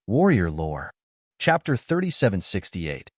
Warrior Lore. Chapter 3768.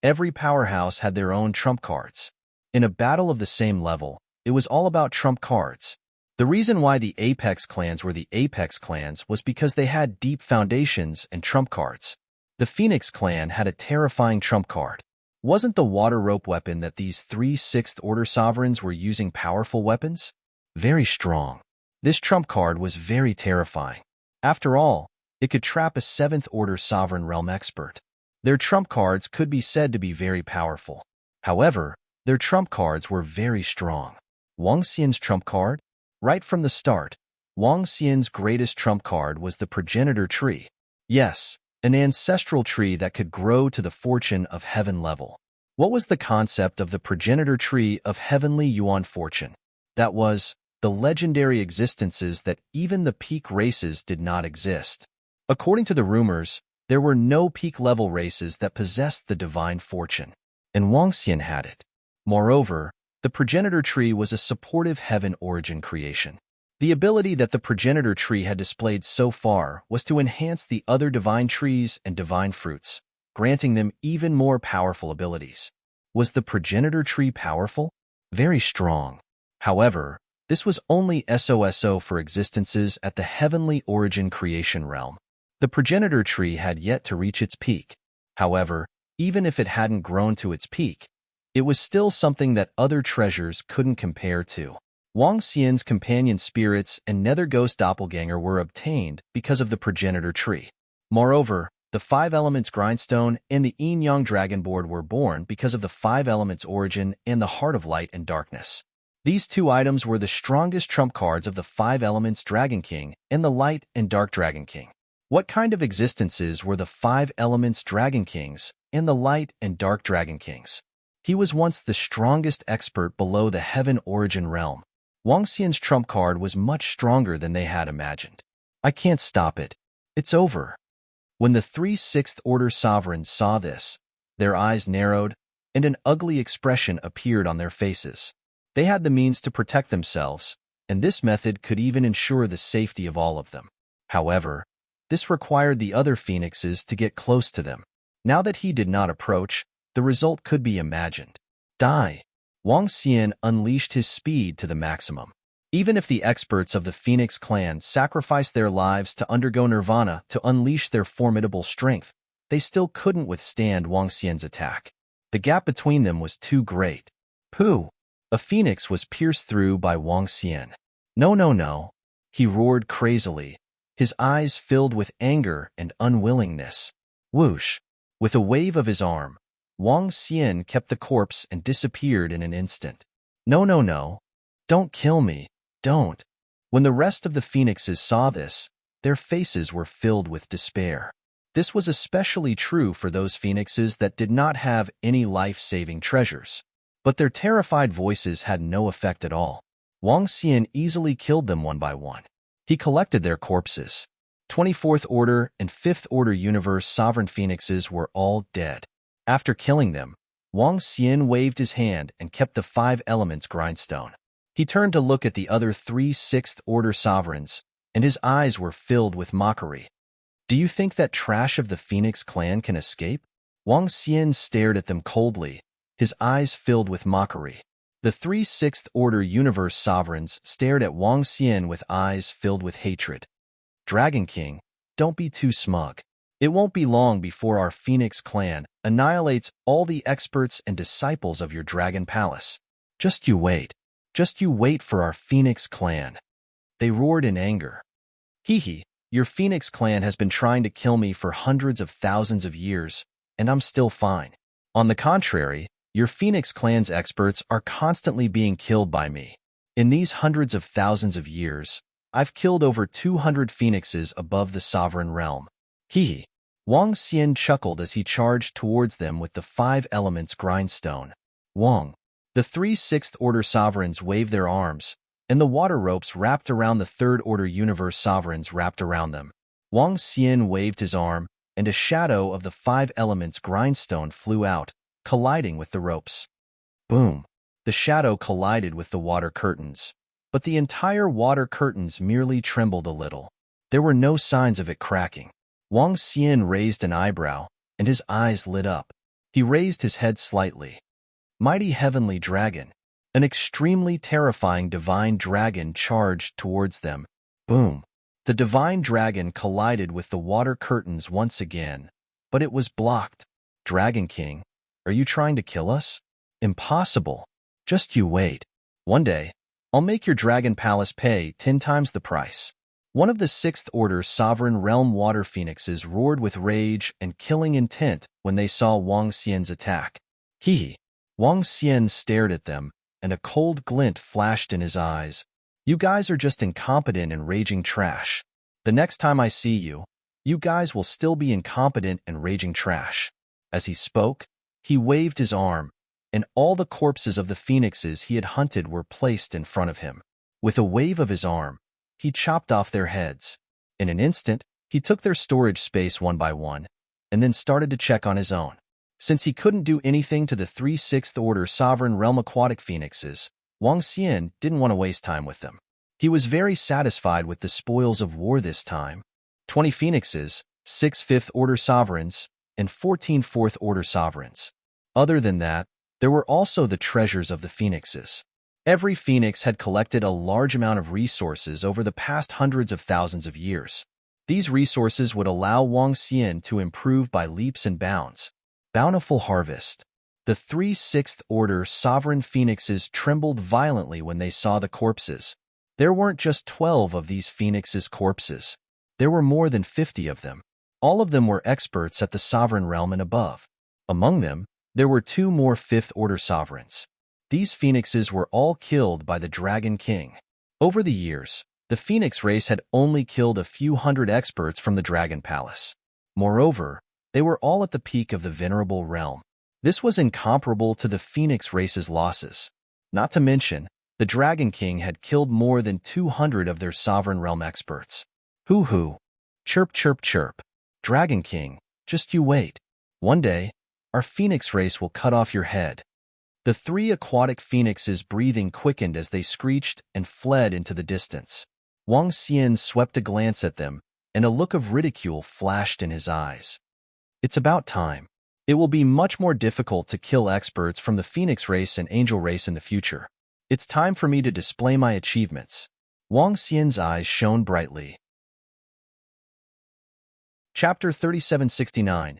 Every powerhouse had their own trump cards. In a battle of the same level, it was all about trump cards. The reason why the Apex clans were the Apex clans was because they had deep foundations and trump cards. The Phoenix clan had a terrifying trump card. Wasn't the water rope weapon that these 3 6th Order sovereigns were using powerful weapons? Very strong. This trump card was very terrifying. After all, it could trap a 7th Order sovereign realm expert. Their trump cards could be said to be very powerful. However, their trump cards were very strong. Wang Xian's trump card? Right from the start, Wang Xian's greatest trump card was the progenitor tree. Yes, an ancestral tree that could grow to the fortune of heaven level. What was the concept of the progenitor tree of heavenly yuan fortune? That was the legendary existences that even the peak races did not exist. According to the rumors, there were no peak-level races that possessed the divine fortune, and Wang Xian had it. Moreover, the progenitor tree was a supportive heaven origin creation. The ability that the progenitor tree had displayed so far was to enhance the other divine trees and divine fruits, granting them even more powerful abilities. Was the progenitor tree powerful? Very strong. However, this was only SOSO for existences at the heavenly origin creation realm. The progenitor tree had yet to reach its peak. However, even if it hadn't grown to its peak, it was still something that other treasures couldn't compare to. Wang Xian's companion spirits and nether ghost doppelganger were obtained because of the progenitor tree. Moreover, the 5 elements grindstone and the yin-yang dragon board were born because of the 5 elements origin and the heart of light and darkness. These 2 items were the strongest trump cards of the 5 elements Dragon King and the light and dark Dragon King. What kind of existences were the 5 elements Dragon Kings and the light and dark Dragon Kings? He was once the strongest expert below the heaven origin realm. Wang Xian's trump card was much stronger than they had imagined. I can't stop it. It's over. When the 3 6th Order sovereigns saw this, their eyes narrowed, and an ugly expression appeared on their faces. They had the means to protect themselves, and this method could even ensure the safety of all of them. However, this required the other phoenixes to get close to them. Now that he did not approach, the result could be imagined. Die. Wang Xian unleashed his speed to the maximum. Even if the experts of the Phoenix clan sacrificed their lives to undergo nirvana to unleash their formidable strength, they still couldn't withstand Wang Xian's attack. The gap between them was too great. Pooh! A phoenix was pierced through by Wang Xian. No, no, no. He roared crazily, his eyes filled with anger and unwillingness. Whoosh! With a wave of his arm, Wang Xian kept the corpse and disappeared in an instant. No, no, no. Don't kill me. Don't. When the rest of the phoenixes saw this, their faces were filled with despair. This was especially true for those phoenixes that did not have any life-saving treasures. But their terrified voices had no effect at all. Wang Xian easily killed them one by one. He collected their corpses. 24th Order and 5th Order Universe sovereign phoenixes were all dead. After killing them, Wang Xian waved his hand and kept the 5 elements grindstone. He turned to look at the other 3 6th Order sovereigns, and his eyes were filled with mockery. Do you think that trash of the Phoenix clan can escape? Wang Xian stared at them coldly, his eyes filled with mockery. The 3 6th Order Universe sovereigns stared at Wang Xian with eyes filled with hatred. Dragon King, don't be too smug. It won't be long before our Phoenix clan annihilates all the experts and disciples of your Dragon Palace. Just you wait. Just you wait for our Phoenix clan. They roared in anger. Hee, your Phoenix clan has been trying to kill me for hundreds of thousands of years, and I'm still fine. On the contrary, your Phoenix clan's experts are constantly being killed by me. In these hundreds of thousands of years, I've killed over 200 phoenixes above the sovereign realm. Hee. Wang Xian chuckled as he charged towards them with the 5 elements grindstone. Wang. The 3 6th Order sovereigns waved their arms, and the water ropes wrapped around the 3rd Order Universe sovereigns wrapped around them. Wang Xian waved his arm, and a shadow of the 5 elements grindstone flew out, colliding with the ropes. Boom! The shadow collided with the water curtains, but the entire water curtains merely trembled a little. There were no signs of it cracking. Wang Xian raised an eyebrow, and his eyes lit up. He raised his head slightly. Mighty heavenly dragon, an extremely terrifying divine dragon charged towards them. Boom! The divine dragon collided with the water curtains once again, but it was blocked. Dragon King, are you trying to kill us? Impossible. Just you wait. One day, I'll make your dragon palace pay 10 times the price. One of the Sixth Order Sovereign Realm water phoenixes roared with rage and killing intent when they saw Wang Xian's attack. Hee. Wang Xian stared at them, and a cold glint flashed in his eyes. You guys are just incompetent and raging trash. The next time I see you, you guys will still be incompetent and raging trash. As he spoke, he waved his arm, and all the corpses of the phoenixes he had hunted were placed in front of him. With a wave of his arm, he chopped off their heads. In an instant, he took their storage space one by one, and then started to check on his own. Since he couldn't do anything to the 3 Sixth Order Sovereign Realm aquatic phoenixes, Wang Xian didn't want to waste time with them. He was very satisfied with the spoils of war this time. 20 phoenixes, 6 Fifth Order sovereigns, and 14 Fourth Order sovereigns. Other than that, there were also the treasures of the phoenixes. Every phoenix had collected a large amount of resources over the past hundreds of thousands of years. These resources would allow Wang Xian to improve by leaps and bounds. Bountiful harvest. The 3 Sixth Order sovereign phoenixes trembled violently when they saw the corpses. There weren't just 12 of these phoenixes' corpses. There were more than 50 of them. All of them were experts at the sovereign realm and above. Among them, there were 2 more Fifth Order sovereigns. These phoenixes were all killed by the Dragon King. Over the years, the phoenix race had only killed a few hundred experts from the Dragon Palace. Moreover, they were all at the peak of the venerable realm. This was incomparable to the phoenix race's losses. Not to mention, the Dragon King had killed more than 200 of their sovereign realm experts. Hoo-hoo. Chirp, chirp, chirp. Dragon King, just you wait. One day, our phoenix race will cut off your head. The 3 aquatic phoenixes' breathing quickened as they screeched and fled into the distance. Wang Xian swept a glance at them, and a look of ridicule flashed in his eyes. It's about time. It will be much more difficult to kill experts from the phoenix race and angel race in the future. It's time for me to display my achievements. Wang Xian's eyes shone brightly. Chapter 3769.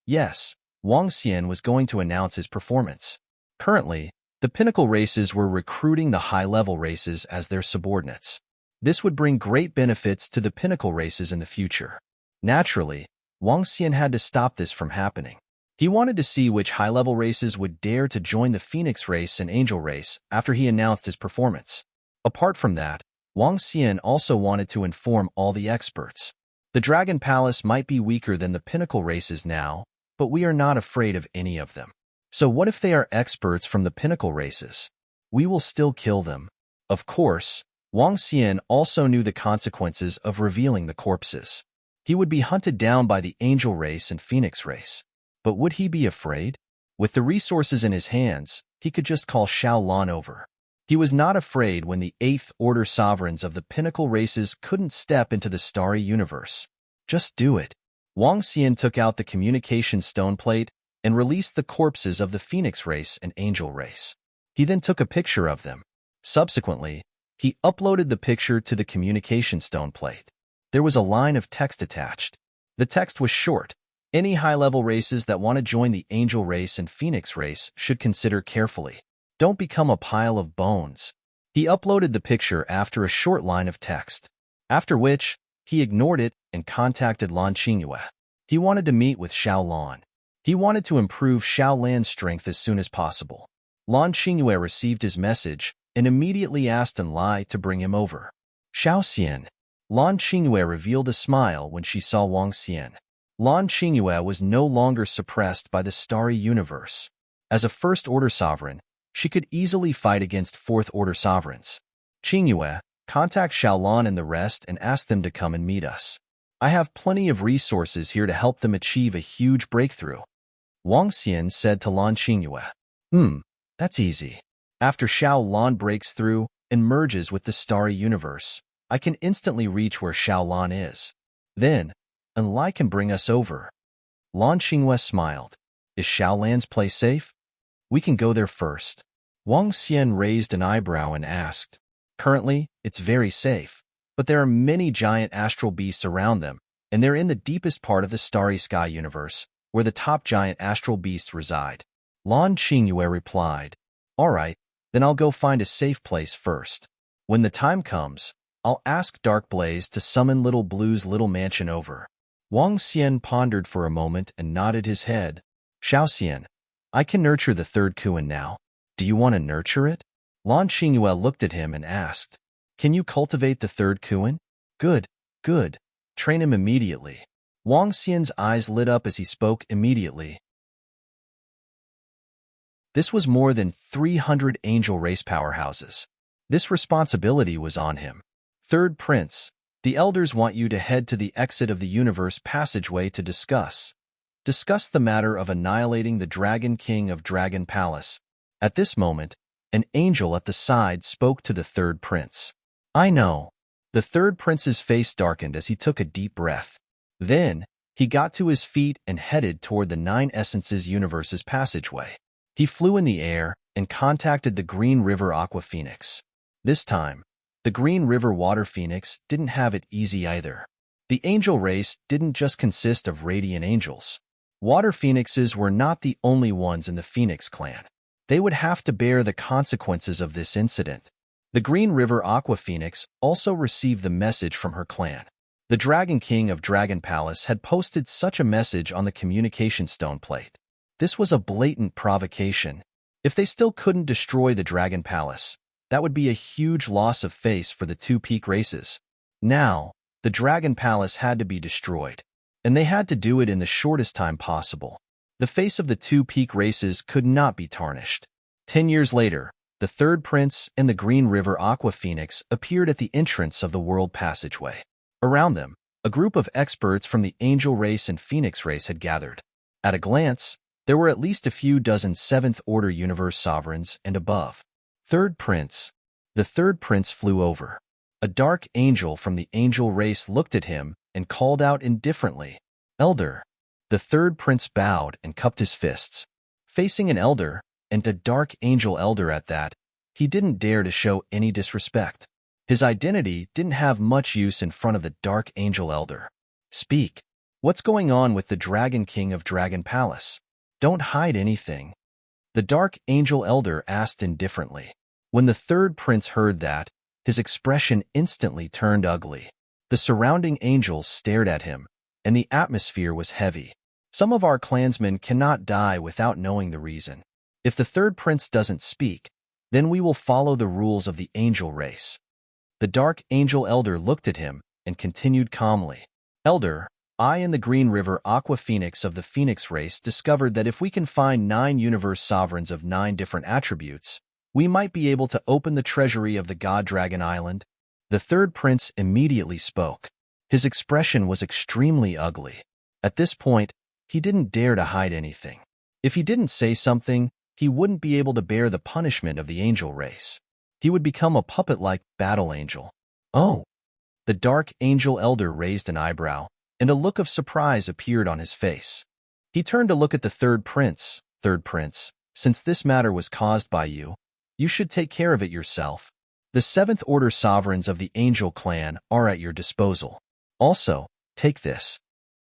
Yes, Wang Xian was going to announce his performance. Currently, the pinnacle races were recruiting the high-level races as their subordinates. This would bring great benefits to the pinnacle races in the future. Naturally, Wang Xian had to stop this from happening. He wanted to see which high-level races would dare to join the Phoenix race and Angel race after he announced his performance. Apart from that, Wang Xian also wanted to inform all the experts. The Dragon Palace might be weaker than the pinnacle races now, but we are not afraid of any of them. So what if they are experts from the pinnacle races? We will still kill them. Of course, Wang Xian also knew the consequences of revealing the corpses. He would be hunted down by the Angel race and Phoenix race. But would he be afraid? With the resources in his hands, he could just call Xiao Lan over. He was not afraid when the 8th Order sovereigns of the pinnacle races couldn't step into the starry universe. Just do it. Wang Xian took out the communication stone plate and released the corpses of the Phoenix race and Angel race. He then took a picture of them. Subsequently, he uploaded the picture to the communication stone plate. There was a line of text attached. The text was short. Any high-level races that want to join the Angel race and Phoenix race should consider carefully. Don't become a pile of bones. He uploaded the picture after a short line of text, after which he ignored it and contacted Lan Qingyue. He wanted to meet with Xiao Lan. He wanted to improve Xiao Lan's strength as soon as possible. Lan Qingyue received his message and immediately asked Lai to bring him over. Xiao Xian. Lan Qingyue revealed a smile when she saw Wang Xian. Lan Qingyue was no longer suppressed by the starry universe. As a First Order sovereign, she could easily fight against Fourth Order sovereigns. Qingyue, contact Xiao Lan and the rest and ask them to come and meet us. I have plenty of resources here to help them achieve a huge breakthrough. Wang Xian said to Lan Qingyue. That's easy. After Xiao Lan breaks through and merges with the starry universe, I can instantly reach where Xiao Lan is. Then, and Lai can bring us over. Lan Xingyue smiled. Is Xiaolan's place safe? We can go there first. Wang Xian raised an eyebrow and asked. Currently, it's very safe, but there are many giant astral beasts around them, and they're in the deepest part of the starry sky universe, where the top giant astral beasts reside. Lan Xingyue replied. All right, then I'll go find a safe place first. When the time comes, I'll ask Dark Blaze to summon Little Blue's little mansion over. Wang Xian pondered for a moment and nodded his head. Xiaoxian, I can nurture the third Kuan now. Do you want to nurture it? Lan Xingyue looked at him and asked. Can you cultivate the third Kuan? Good, good. Train him immediately. Wang Xian's eyes lit up as he spoke immediately. This was more than 300 angel race powerhouses. This responsibility was on him. Third Prince, the elders want you to head to the exit of the universe passageway to discuss the matter of annihilating the Dragon King of Dragon Palace. At this moment, an angel at the side spoke to the Third Prince. I know. The Third Prince's face darkened as he took a deep breath. Then, he got to his feet and headed toward the Nine Essences universe's passageway. He flew in the air and contacted the Green River Aqua Phoenix. This time, the Green River Water Phoenix didn't have it easy either. The angel race didn't just consist of radiant angels. Water Phoenixes were not the only ones in the Phoenix clan. They would have to bear the consequences of this incident. The Green River Aqua Phoenix also received the message from her clan. The Dragon King of Dragon Palace had posted such a message on the communication stone plate. This was a blatant provocation. If they still couldn't destroy the Dragon Palace, that would be a huge loss of face for the two peak races. Now, the Dragon Palace had to be destroyed, and they had to do it in the shortest time possible. The face of the two peak races could not be tarnished. 10 years later, the Third Prince and the Green River Aqua Phoenix appeared at the entrance of the world passageway. Around them, a group of experts from the angel race and phoenix race had gathered. At a glance, there were at least a few dozen seventh-order universe sovereigns and above. Third Prince. The Third Prince flew over. A dark angel from the angel race looked at him and called out indifferently, Elder. The Third Prince bowed and cupped his fists. Facing an elder, and a dark angel elder at that, he didn't dare to show any disrespect. His identity didn't have much use in front of the dark angel elder. Speak. What's going on with the Dragon King of Dragon Palace? Don't hide anything. The dark angel elder asked indifferently. When the Third Prince heard that, his expression instantly turned ugly. The surrounding angels stared at him, and the atmosphere was heavy. Some of our clansmen cannot die without knowing the reason. If the Third Prince doesn't speak, then we will follow the rules of the angel race. The dark angel elder looked at him and continued calmly. Elder, I and the Green River Aqua Phoenix of the Phoenix race discovered that if we can find 9 universe sovereigns of 9 different attributes, we might be able to open the treasury of the God Dragon Island. The Third Prince immediately spoke. His expression was extremely ugly. At this point, he didn't dare to hide anything. If he didn't say something, he wouldn't be able to bear the punishment of the angel race. He would become a puppet-like battle angel. Oh! The dark angel elder raised an eyebrow, and a look of surprise appeared on his face. He turned to look at the Third Prince. Third Prince, since this matter was caused by you, you should take care of it yourself. The 7th Order sovereigns of the Angel clan are at your disposal. Also, take this.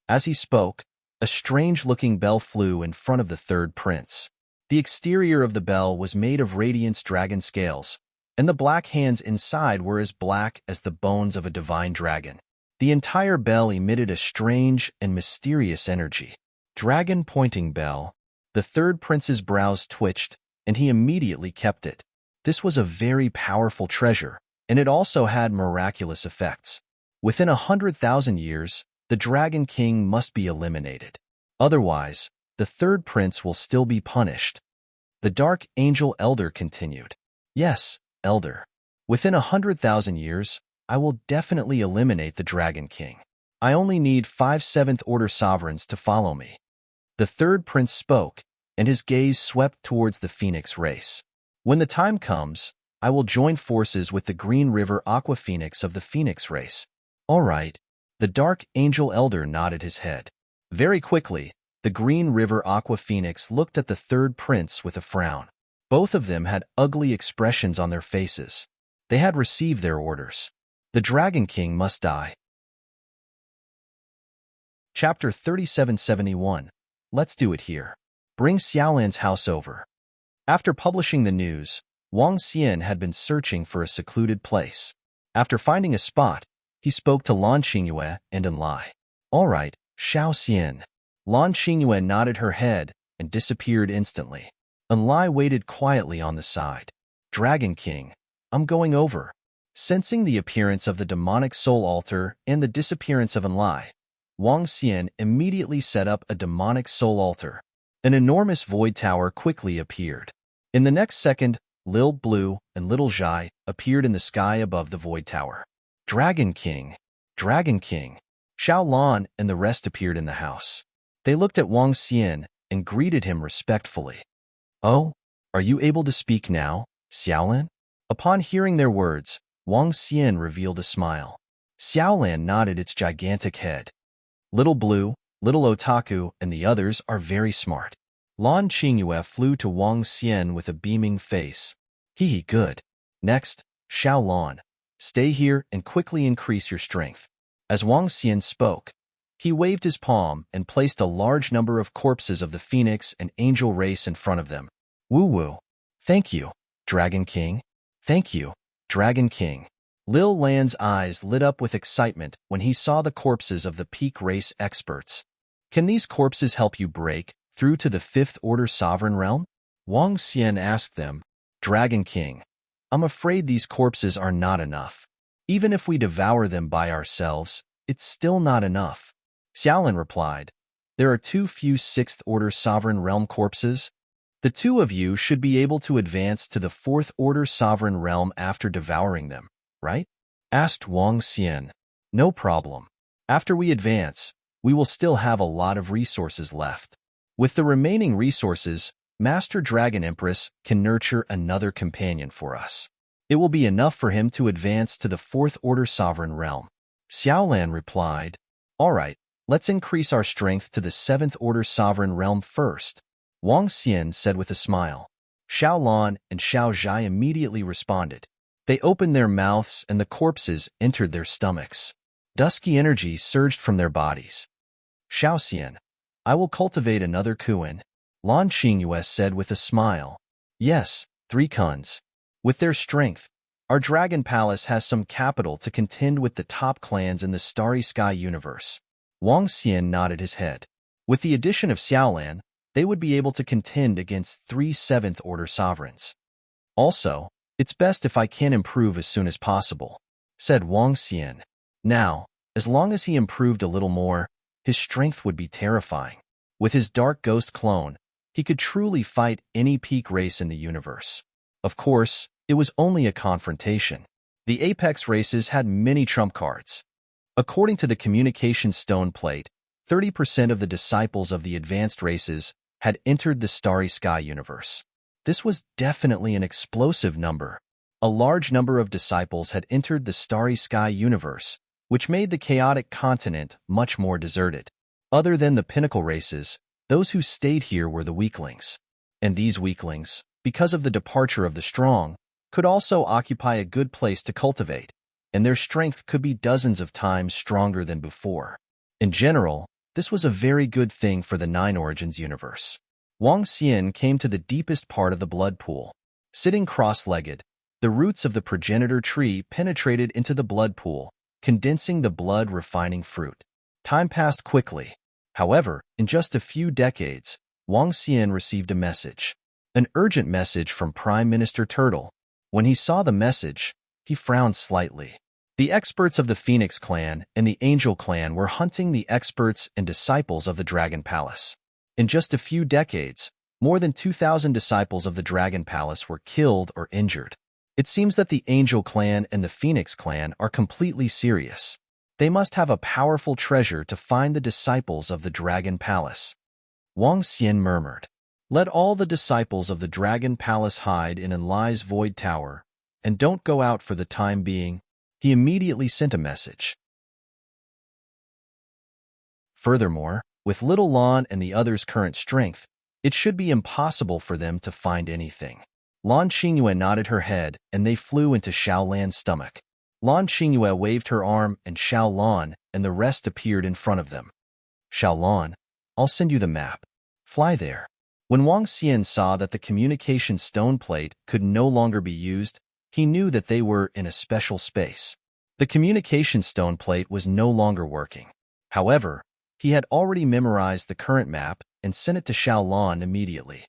As he spoke, a strange-looking bell flew in front of the Third Prince. The exterior of the bell was made of radiance dragon scales, and the black hands inside were as black as the bones of a divine dragon. The entire bell emitted a strange and mysterious energy. Dragon pointing bell. The Third Prince's brows twitched, and he immediately kept it. This was a very powerful treasure, and it also had miraculous effects. Within 100,000 years, the Dragon King must be eliminated. Otherwise, the Third Prince will still be punished. The Dark Angel Elder continued. Yes, Elder. Within 100,000 years, I will definitely eliminate the Dragon King. I only need 5 7th Order sovereigns to follow me. The Third Prince spoke, and his gaze swept towards the Phoenix race. When the time comes, I will join forces with the Green River Aqua Phoenix of the Phoenix race. All right. The dark angel elder nodded his head. Very quickly, the Green River Aqua Phoenix looked at the third prince with a frown. Both of them had ugly expressions on their faces. They had received their orders. The Dragon King must die. Chapter 3771. Let's do it here. Bring Xiaolan's house over. After publishing the news, Wang Xian had been searching for a secluded place. After finding a spot, he spoke to Lan Qingyue and Enlai. All right, Xiao Xian. Lan Qingyue nodded her head and disappeared instantly. Enlai waited quietly on the side. Dragon King, I'm going over. Sensing the appearance of the demonic soul altar and the disappearance of Enlai, Wang Xian immediately set up a demonic soul altar. An enormous void tower quickly appeared. In the next second, Lil Blue and Little Zhai appeared in the sky above the void tower. Dragon King! Dragon King! Xiao Lan and the rest appeared in the house. They looked at Wang Xian and greeted him respectfully. Oh, are you able to speak now, Xiaolan? Upon hearing their words, Wang Xian revealed a smile. Xiaolan nodded its gigantic head. Little Blue, Little Otaku, and the others are very smart. Lan Qingyue flew to Wang Xian with a beaming face. Hee good. Next, Xiao Lan. Stay here and quickly increase your strength. As Wang Xian spoke, he waved his palm and placed a large number of corpses of the Phoenix and Angel race in front of them. Woo-woo. Thank you, Dragon King. Thank you, Dragon King. Lil Lan's eyes lit up with excitement when he saw the corpses of the peak race experts. Can these corpses help you break through to the 5th Order Sovereign Realm? Wang Xian asked them. Dragon King, I'm afraid these corpses are not enough. Even if we devour them by ourselves, it's still not enough. Xiaolan replied, there are too few 6th Order Sovereign Realm corpses. The two of you should be able to advance to the 4th Order Sovereign Realm after devouring them, right? Asked Wang Xian. No problem. After we advance, we will still have a lot of resources left. With the remaining resources, Master Dragon Empress can nurture another companion for us. It will be enough for him to advance to the 4th Order Sovereign Realm. Xiaolan replied, all right, let's increase our strength to the 7th Order Sovereign Realm first. Wang Xian said with a smile. Xiao Lan and Xiao Zhai immediately responded. They opened their mouths and the corpses entered their stomachs. Dusky energy surged from their bodies. Xiao Xian, I will cultivate another Kuan. Lan Qingyue said with a smile. Yes, 3 Kuns. With their strength, our Dragon Palace has some capital to contend with the top clans in the Starry Sky universe. Wang Xian nodded his head. With the addition of Xiaolan, they would be able to contend against 3 7th Order sovereigns. Also, it's best if I can improve as soon as possible, said Wang Xian. Now, as long as he improved a little more, his strength would be terrifying. With his Dark Ghost clone, he could truly fight any peak race in the universe. Of course, it was only a confrontation. The Apex races had many trump cards. According to the communication stone plate, 30% of the disciples of the advanced races had entered the Starry Sky universe. This was definitely an explosive number. A large number of disciples had entered the Starry Sky universe, which made the chaotic continent much more deserted. Other than the pinnacle races, those who stayed here were the weaklings. And these weaklings, because of the departure of the strong, could also occupy a good place to cultivate, and their strength could be dozens of times stronger than before. In general, this was a very good thing for the Nine Origins universe. Wang Xian came to the deepest part of the blood pool. Sitting cross-legged, the roots of the progenitor tree penetrated into the blood pool, condensing the blood-refining fruit. Time passed quickly. However, in just a few decades, Wang Xian received a message. An urgent message from Prime Minister Turtle. When he saw the message, he frowned slightly. The experts of the Phoenix clan and the Angel clan were hunting the experts and disciples of the Dragon Palace. In just a few decades, more than 2,000 disciples of the Dragon Palace were killed or injured. It seems that the Angel clan and the Phoenix clan are completely serious. They must have a powerful treasure to find the disciples of the Dragon Palace. Wang Xian murmured. Let all the disciples of the Dragon Palace hide in Enlai's Void Tower, and don't go out for the time being. He immediately sent a message. Furthermore, with little Lan and the others' current strength, it should be impossible for them to find anything. Lan Qingyue nodded her head, and they flew into Xiao Lan's stomach. Lan Qingyue waved her arm, and Xiao Lan and the rest appeared in front of them. Xiao Lan, I'll send you the map. Fly there. When Wang Xian saw that the communication stone plate could no longer be used, he knew that they were in a special space. The communication stone plate was no longer working. However, he had already memorized the current map and sent it to Xiao Lan immediately.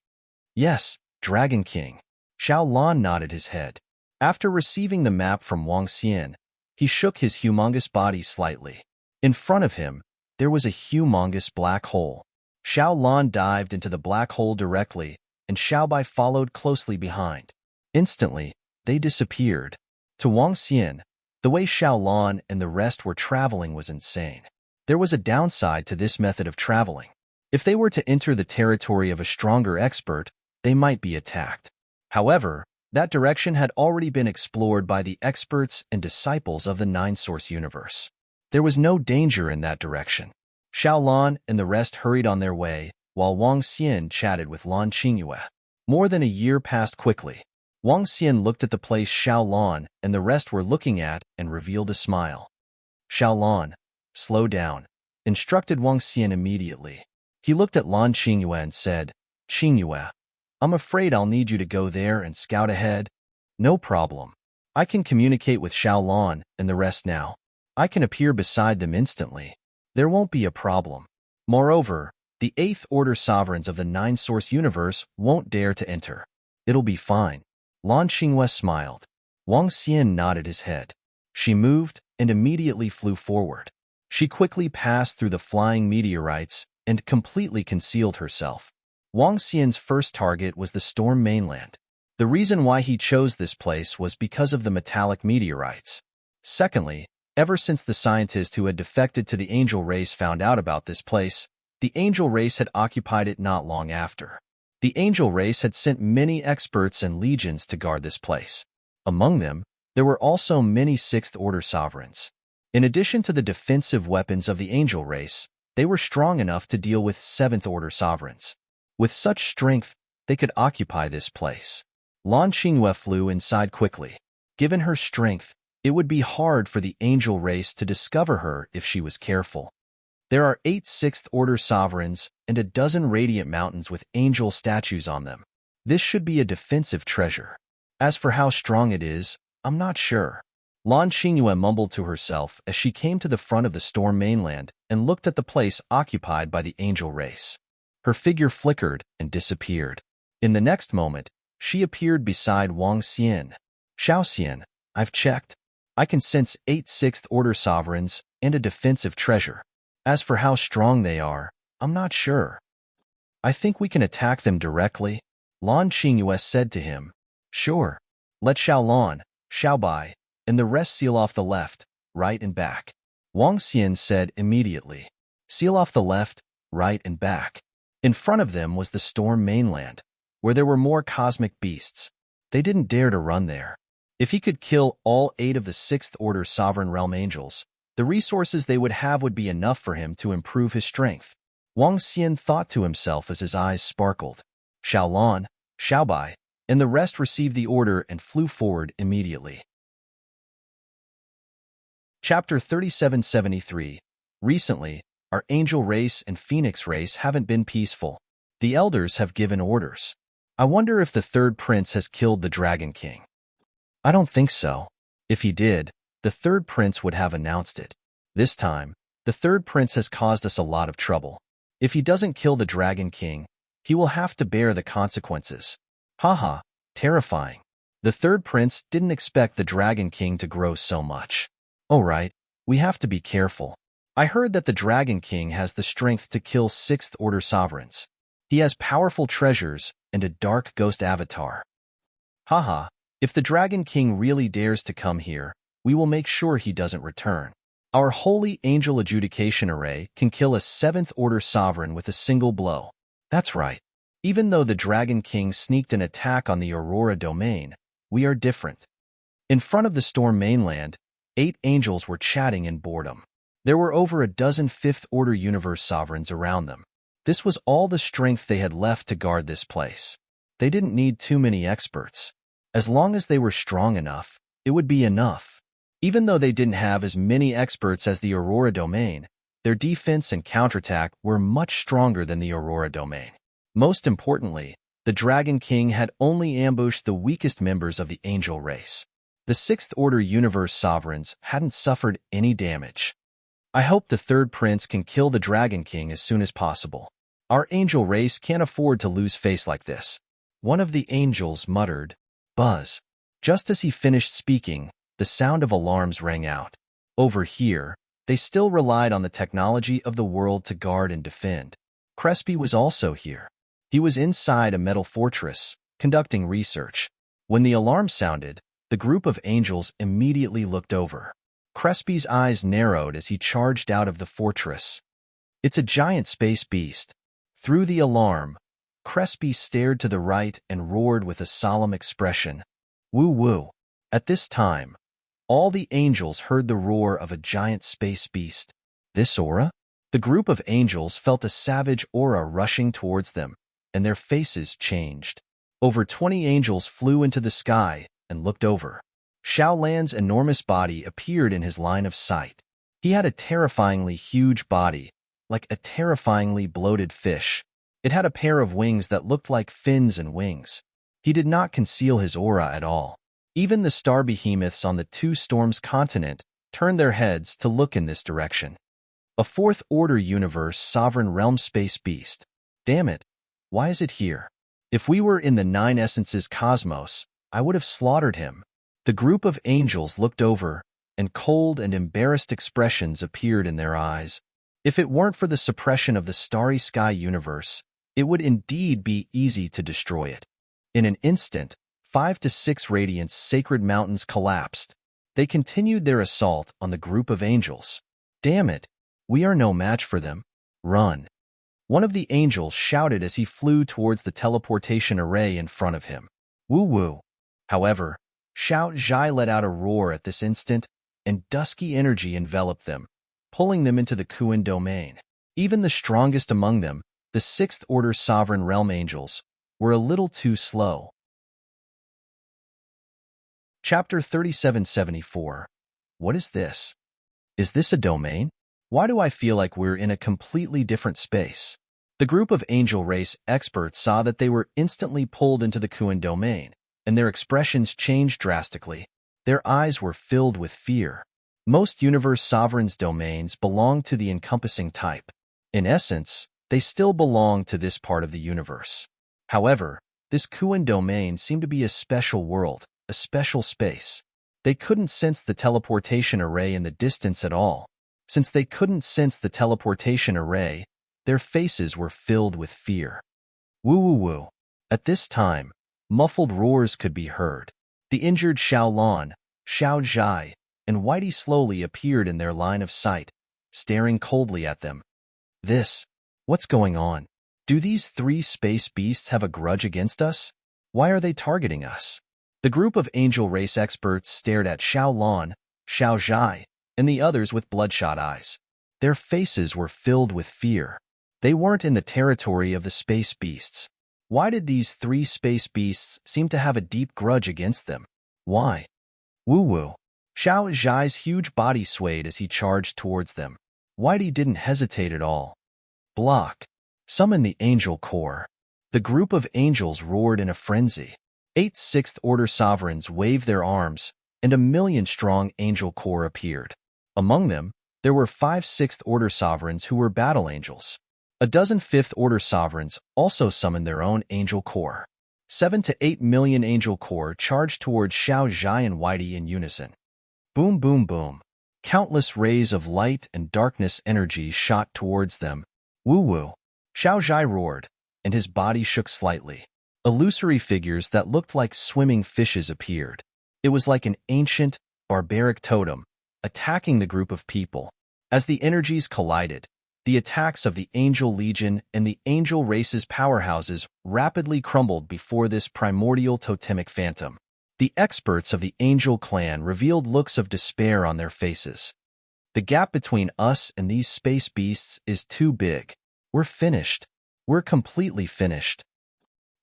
Yes, Dragon King. Xiao Lan nodded his head. After receiving the map from Wang Xian, he shook his humongous body slightly. In front of him, there was a humongous black hole. Xiao Lan dived into the black hole directly, and Xiao Bai followed closely behind. Instantly, they disappeared. To Wang Xian, the way Xiao Lan and the rest were traveling was insane. There was a downside to this method of traveling. If they were to enter the territory of a stronger expert, they might be attacked. However, that direction had already been explored by the experts and disciples of the Nine-Source universe. There was no danger in that direction. Xiao Lan and the rest hurried on their way, while Wang Xian chatted with Lan Qingyue. More than a year passed quickly. Wang Xian looked at the place Xiao Lan and the rest were looking at and revealed a smile. Xiao Lan, slow down, instructed Wang Xian immediately. He looked at Lan Qingyue and said, Qingyue, I'm afraid I'll need you to go there and scout ahead. No problem. I can communicate with Xiao Lan and the rest now. I can appear beside them instantly. There won't be a problem. Moreover, the 8th Order sovereigns of the Nine-Source universe won't dare to enter. It'll be fine. Lan Qingyue smiled. Wang Xian nodded his head. She moved and immediately flew forward. She quickly passed through the flying meteorites and completely concealed herself. Wang Xian's first target was the Storm Mainland. The reason why he chose this place was because of the metallic meteorites. Secondly, ever since the scientist who had defected to the angel race found out about this place, the angel race had occupied it not long after. The angel race had sent many experts and legions to guard this place. Among them, there were also many 6th Order sovereigns. In addition to the defensive weapons of the angel race, they were strong enough to deal with 7th Order sovereigns. With such strength, they could occupy this place. Lan Qingyue flew inside quickly. Given her strength, it would be hard for the angel race to discover her if she was careful. There are 8 6th Order sovereigns and a dozen radiant mountains with angel statues on them. This should be a defensive treasure. As for how strong it is, I'm not sure. Lan Qingyue mumbled to herself as she came to the front of the Storm Mainland and looked at the place occupied by the angel race. Her figure flickered and disappeared. In the next moment, she appeared beside Wang Xian. Xiao Xian, I've checked. I can sense 8 6th Order sovereigns and a defensive treasure. As for how strong they are, I'm not sure. I think we can attack them directly, Lan Qingyue said to him. Sure. Let Xiao Lan, Xiao Bai, and the rest seal off the left, right and back. Wang Xian said immediately. Seal off the left, right and back. In front of them was the Storm Mainland, where there were more cosmic beasts. They didn't dare to run there. If he could kill all 8 of the 6th Order Sovereign Realm Angels, the resources they would have would be enough for him to improve his strength. Wang Xian thought to himself as his eyes sparkled. Xiao Lan, Xiao Bai, and the rest received the order and flew forward immediately. Chapter 3773. Recently, our angel race and phoenix race haven't been peaceful. The elders have given orders. I wonder if the 3rd prince has killed the Dragon King. I don't think so. If he did, the 3rd prince would have announced it. This time, the 3rd prince has caused us a lot of trouble. If he doesn't kill the Dragon King, he will have to bear the consequences. Haha, terrifying. The 3rd prince didn't expect the Dragon King to grow so much. Oh right, we have to be careful. I heard that the Dragon King has the strength to kill 6th Order sovereigns. He has powerful treasures and a dark ghost avatar. Haha, if the Dragon King really dares to come here, we will make sure he doesn't return. Our Holy Angel Adjudication Array can kill a 7th Order sovereign with a single blow. That's right. Even though the Dragon King sneaked an attack on the Aurora domain, we are different. In front of the Storm Mainland, 8 angels were chatting in boredom. There were over a dozen fifth-order universe sovereigns around them. This was all the strength they had left to guard this place. They didn't need too many experts. As long as they were strong enough, it would be enough. Even though they didn't have as many experts as the Aurora domain, their defense and counterattack were much stronger than the Aurora domain. Most importantly, the Dragon King had only ambushed the weakest members of the angel race. The sixth-order universe sovereigns hadn't suffered any damage. I hope the third prince can kill the Dragon King as soon as possible. Our angel race can't afford to lose face like this. One of the angels muttered, "Buzz." Just as he finished speaking, the sound of alarms rang out. Over here, they still relied on the technology of the world to guard and defend. Crespi was also here. He was inside a metal fortress, conducting research. When the alarm sounded, the group of angels immediately looked over. Crespi's eyes narrowed as he charged out of the fortress. It's a giant space beast. Through the alarm, Crespi stared to the right and roared with a solemn expression. Woo-woo. At this time, all the angels heard the roar of a giant space beast. This aura? The group of angels felt a savage aura rushing towards them, and their faces changed. Over 20 angels flew into the sky and looked over. Xiaolan's enormous body appeared in his line of sight. He had a terrifyingly huge body, like a terrifyingly bloated fish. It had a pair of wings that looked like fins and wings. He did not conceal his aura at all. Even the star behemoths on the Two Storms continent turned their heads to look in this direction. A fourth-order universe sovereign realm space beast. Damn it, why is it here? If we were in the Nine Essences cosmos, I would have slaughtered him. The group of angels looked over, and cold and embarrassed expressions appeared in their eyes. If it weren't for the suppression of the starry sky universe, it would indeed be easy to destroy it. In an instant, 5 to 6 Radiant's sacred mountains collapsed. They continued their assault on the group of angels. Damn it, we are no match for them. Run. One of the angels shouted as he flew towards the teleportation array in front of him. Woo-woo. However, Xiao Zhai let out a roar at this instant, and dusky energy enveloped them, pulling them into the Kuan domain. Even the strongest among them, the sixth-order sovereign realm angels, were a little too slow. Chapter 3774. What is this? Is this a domain? Why do I feel like we're in a completely different space? The group of angel race experts saw that they were instantly pulled into the Kuan domain, and their expressions changed drastically. Their eyes were filled with fear. Most universe sovereigns' domains belong to the encompassing type. In essence, they still belong to this part of the universe. However, this Kuan domain seemed to be a special world, a special space. They couldn't sense the teleportation array in the distance at all. Since they couldn't sense the teleportation array, their faces were filled with fear. Woo-woo-woo. At this time, muffled roars could be heard. The injured Xiaolan, Xiao Zhai, and Whitey slowly appeared in their line of sight, staring coldly at them. What's going on? Do these 3 space beasts have a grudge against us? Why are they targeting us? The group of angel race experts stared at Xiaolan, Xiao Zhai, and the others with bloodshot eyes. Their faces were filled with fear. They weren't in the territory of the space beasts. Why did these 3 space beasts seem to have a deep grudge against them? Why? Woo-woo. Xiao Zhai's huge body swayed as he charged towards them. Whitey didn't hesitate at all. Block. Summon the Angel Corps. The group of angels roared in a frenzy. 8 sixth-order sovereigns waved their arms, and a 1,000,000-strong Angel Corps appeared. Among them, there were 5 sixth-order sovereigns who were battle angels. A dozen fifth-order sovereigns also summoned their own Angel Corps. 7 to 8 million Angel Corps charged towards Xiao Zhai and Whitey in unison. Boom, boom, boom. Countless rays of light and darkness energy shot towards them. Woo-woo. Xiao Zhai roared, and his body shook slightly. Illusory figures that looked like swimming fishes appeared. It was like an ancient, barbaric totem, attacking the group of people. As the energies collided, the attacks of the Angel Legion and the Angel Race's powerhouses rapidly crumbled before this primordial totemic phantom. The experts of the Angel Clan revealed looks of despair on their faces. The gap between us and these space beasts is too big. We're finished. We're completely finished.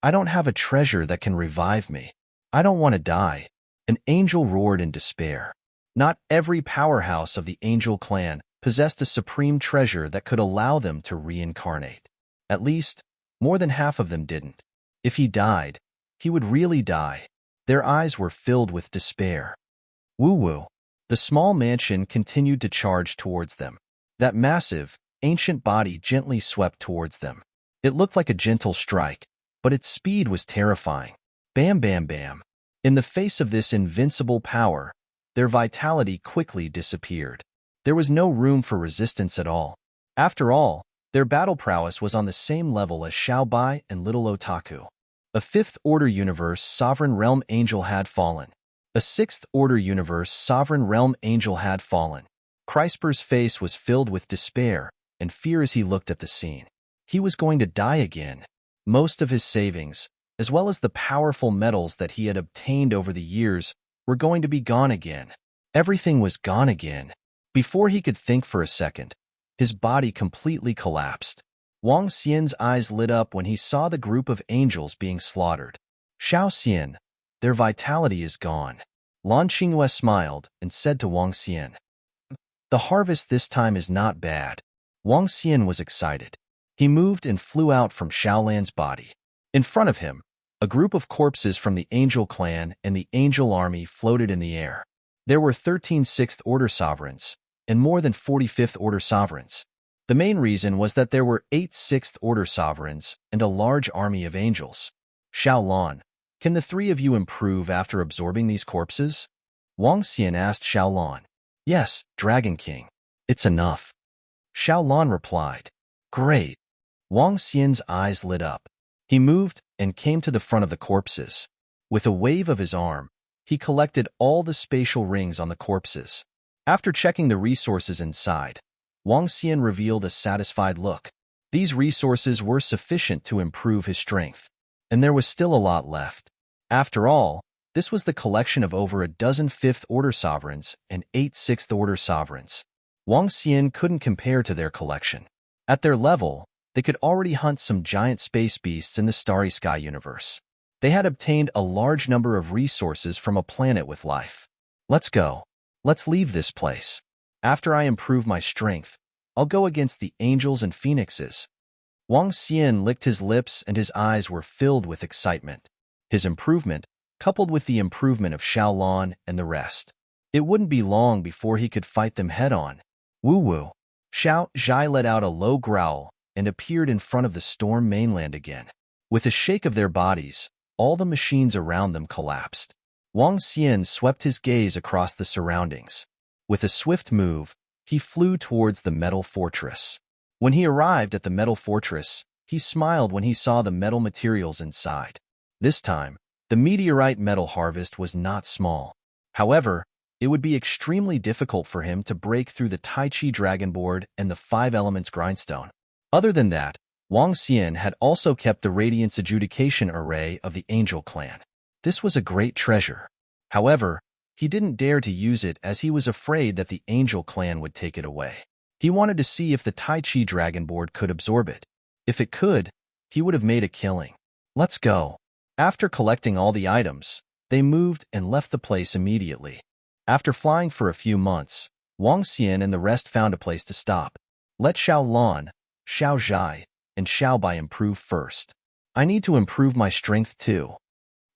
I don't have a treasure that can revive me. I don't want to die. An angel roared in despair. Not every powerhouse of the angel clan possessed a supreme treasure that could allow them to reincarnate. At least, more than half of them didn't. If he died, he would really die. Their eyes were filled with despair. Woo-woo. The small mansion continued to charge towards them. That massive, ancient body gently swept towards them. It looked like a gentle strike, but its speed was terrifying. Bam, bam, bam. In the face of this invincible power, their vitality quickly disappeared. There was no room for resistance at all. After all, their battle prowess was on the same level as Xiao Bai and Little Otaku. A fifth-order universe sovereign realm angel had fallen. A sixth-order universe sovereign realm angel had fallen. Crisper's face was filled with despair and fear as he looked at the scene. He was going to die again. Most of his savings, as well as the powerful metals that he had obtained over the years, were going to be gone again. Everything was gone again. Before he could think for a second, his body completely collapsed. Wang Xian's eyes lit up when he saw the group of angels being slaughtered. Xiao Xian, their vitality is gone. Lan Qingyue smiled and said to Wang Xian, "The harvest this time is not bad." Wang Xian was excited. He moved and flew out from Xiaolan's body. In front of him, a group of corpses from the Angel Clan and the Angel Army floated in the air. There were 13 sixth-order sovereigns and more than 40 fifth-order sovereigns. The main reason was that there were 8 sixth-order sovereigns and a large army of angels. Xiao Lan, can the three of you improve after absorbing these corpses? Wang Xian asked Xiao Lan. Yes, Dragon King. It's enough. Xiao Lan replied. Great. Wang Xian's eyes lit up. He moved and came to the front of the corpses. With a wave of his arm, he collected all the spatial rings on the corpses. After checking the resources inside, Wang Xian revealed a satisfied look. These resources were sufficient to improve his strength, and there was still a lot left. After all, this was the collection of over a dozen fifth-order sovereigns and 8 sixth-order sovereigns. Wang Xian couldn't compare to their collection. At their level, they could already hunt some giant space beasts in the Starry Sky universe. They had obtained a large number of resources from a planet with life. Let's go. Let's leave this place. After I improve my strength, I'll go against the angels and phoenixes. Wang Xian licked his lips and his eyes were filled with excitement. His improvement, coupled with the improvement of Xiao Lan and the rest. It wouldn't be long before he could fight them head-on. Woo-woo. Xiao Zhai let out a low growl and appeared in front of the storm mainland again. With a shake of their bodies, all the machines around them collapsed. Wang Xian swept his gaze across the surroundings. With a swift move, he flew towards the metal fortress. When he arrived at the metal fortress, he smiled when he saw the metal materials inside. This time, the meteorite metal harvest was not small. However, it would be extremely difficult for him to break through the Tai Chi Dragon Board and the 5 Elements Grindstone. Other than that, Wang Xian had also kept the Radiance Adjudication Array of the Angel Clan. This was a great treasure. However, he didn't dare to use it as he was afraid that the Angel Clan would take it away. He wanted to see if the Tai Chi Dragon Board could absorb it. If it could, he would have made a killing. Let's go. After collecting all the items, they moved and left the place immediately. After flying for a few months, Wang Xian and the rest found a place to stop. Let Xiao Lan, Xiao Zhai, and Xiao Bai improve first. I need to improve my strength too.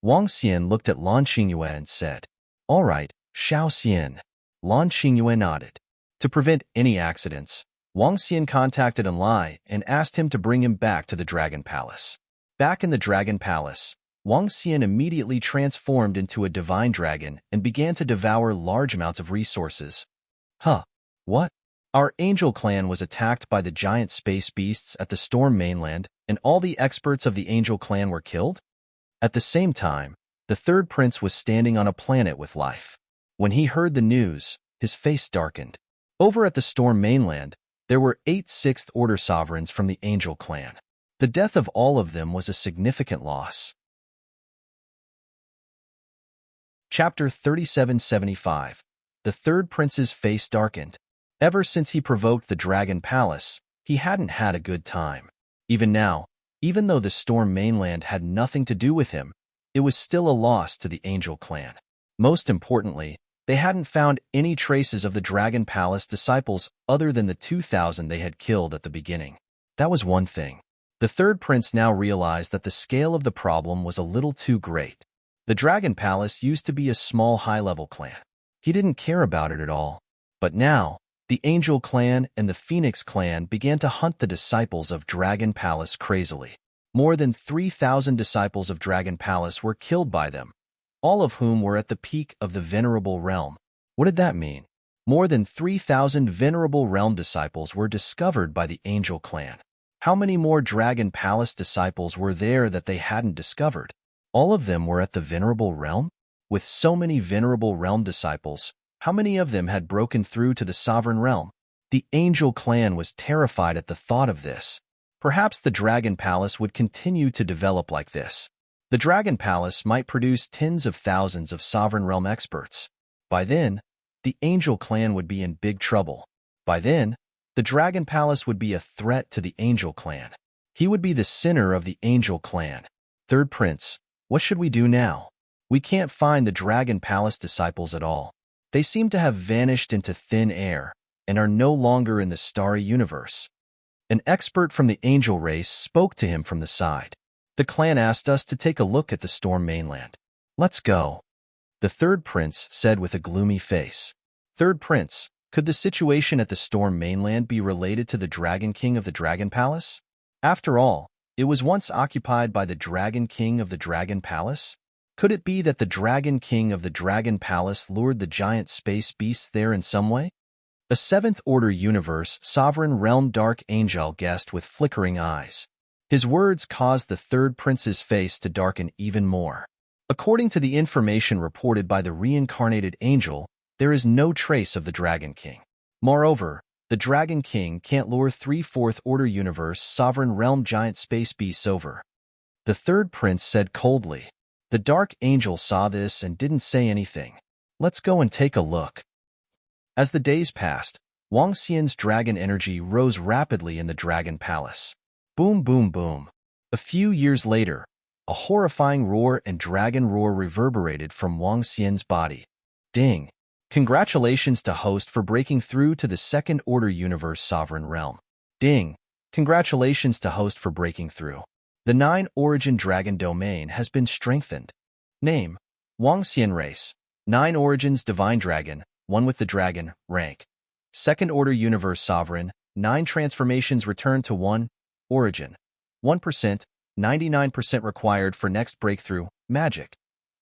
Wang Xian looked at Lan Qingyue and said, All right, Xiao Xian. Lan Qingyue nodded. To prevent any accidents, Wang Xian contacted Enlai and asked him to bring him back to the Dragon Palace. Back in the Dragon Palace, Wang Xian immediately transformed into a divine dragon and began to devour large amounts of resources. Huh? What? Our Angel Clan was attacked by the giant space beasts at the Storm mainland, and all the experts of the Angel Clan were killed? At the same time, the third prince was standing on a planet with life. When he heard the news, his face darkened. Over at the Storm mainland, there were 8 sixth-order sovereigns from the Angel Clan. The death of all of them was a significant loss. Chapter 3775. The third prince's face darkened. Ever since he provoked the Dragon Palace, he hadn't had a good time. Even now, even though the Storm Mainland had nothing to do with him, it was still a loss to the Angel Clan. Most importantly, they hadn't found any traces of the Dragon Palace disciples other than the 2,000 they had killed at the beginning. That was one thing. The third prince now realized that the scale of the problem was a little too great. The Dragon Palace used to be a small high-level clan. He didn't care about it at all. But now, the Angel Clan and the Phoenix Clan began to hunt the disciples of Dragon Palace crazily. More than 3,000 disciples of Dragon Palace were killed by them, all of whom were at the peak of the Venerable Realm. What did that mean? More than 3,000 Venerable Realm disciples were discovered by the Angel Clan. How many more Dragon Palace disciples were there that they hadn't discovered? All of them were at the Venerable Realm? With so many Venerable Realm disciples, how many of them had broken through to the Sovereign Realm? The Angel Clan was terrified at the thought of this. Perhaps the Dragon Palace would continue to develop like this. The Dragon Palace might produce tens of thousands of Sovereign Realm experts. By then, the Angel Clan would be in big trouble. By then, the Dragon Palace would be a threat to the Angel Clan. He would be the center of the Angel Clan. Third Prince, what should we do now? We can't find the Dragon Palace disciples at all. They seem to have vanished into thin air and are no longer in the starry universe. An expert from the angel race spoke to him from the side. The clan asked us to take a look at the Storm Mainland. Let's go, the third prince said with a gloomy face. Third Prince, could the situation at the Storm Mainland be related to the Dragon King of the Dragon Palace? After all, it was once occupied by the Dragon King of the Dragon Palace. Could it be that the Dragon King of the Dragon Palace lured the giant space beasts there in some way? A seventh-order universe sovereign realm dark angel guessed with flickering eyes. His words caused the third prince's face to darken even more. According to the information reported by the reincarnated angel, there is no trace of the Dragon King. Moreover, the Dragon King can't lure three-fourth-order universe sovereign realm giant space beasts over. The third prince said coldly. The dark angel saw this and didn't say anything. Let's go and take a look. As the days passed, Wang Xian's dragon energy rose rapidly in the Dragon Palace. Boom, boom, boom. A few years later, a horrifying roar and dragon roar reverberated from Wang Xian's body. Ding! Congratulations to host for breaking through to the second-order universe sovereign realm. Ding! Congratulations to host for breaking through. The 9-origin dragon domain has been strengthened. Name: Wang Xian race. 9 origins divine dragon, 1 with the dragon, rank. Second-order universe sovereign, 9 transformations return to 1, origin. 1%, 99% required for next breakthrough, magic.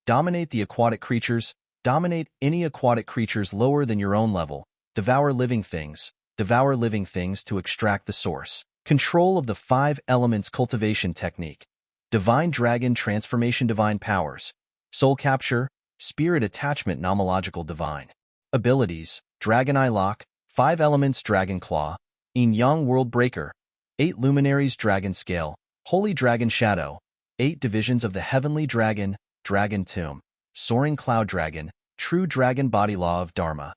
Dominate the aquatic creatures, dominate any aquatic creatures lower than your own level, devour living things to extract the source. Control of the 5 elements cultivation technique. Divine dragon transformation divine powers. Soul capture, spirit attachment nomological divine. Abilities, Dragon Eye Lock, 5 elements Dragon Claw, Yin Yang World Breaker, 8 luminaries Dragon Scale, Holy Dragon Shadow, 8 divisions of the Heavenly Dragon, Dragon Tomb, Soaring Cloud Dragon, True Dragon Body Law of Dharma,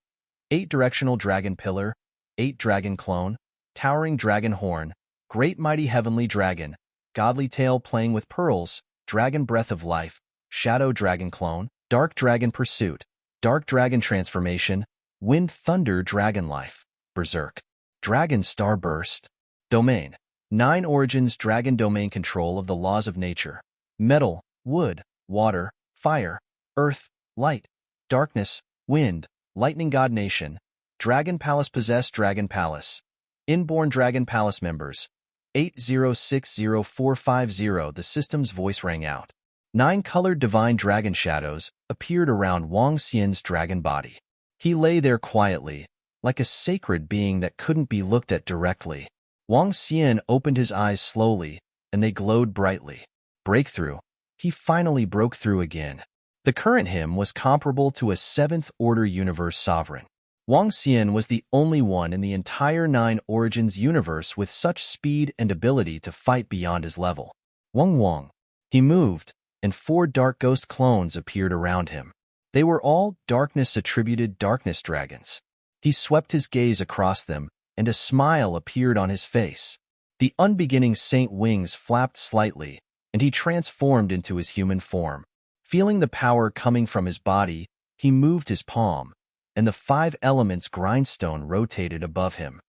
8 directional Dragon Pillar, 8 Dragon Clone, Towering Dragon Horn, Great Mighty Heavenly Dragon, Godly Tail Playing with Pearls, Dragon Breath of Life, Shadow Dragon Clone, Dark Dragon Pursuit, Dark Dragon Transformation, Wind Thunder Dragon Life, Berserk, Dragon Starburst. Domain: 9 origins Dragon Domain control of the laws of nature. Metal, wood, water, fire, earth, light, darkness, wind, lightning god nation. Dragon Palace possess Dragon Palace. Inborn Dragon Palace members. 8060450. The system's voice rang out. 9 colored divine dragon shadows appeared around Wang Xian's dragon body. He lay there quietly, like a sacred being that couldn't be looked at directly. Wang Xian opened his eyes slowly, and they glowed brightly. Breakthrough. He finally broke through again. The current him was comparable to a 7th-order universe sovereign. Wang Xian was the only one in the entire 9 Origins universe with such speed and ability to fight beyond his level. Wang. He moved, and 4 dark ghost clones appeared around him. They were all darkness-attributed darkness dragons. He swept his gaze across them, and a smile appeared on his face. The unbeginning saint wings flapped slightly, and he transformed into his human form. Feeling the power coming from his body, he moved his palm, and the 5 elements grindstone rotated above him.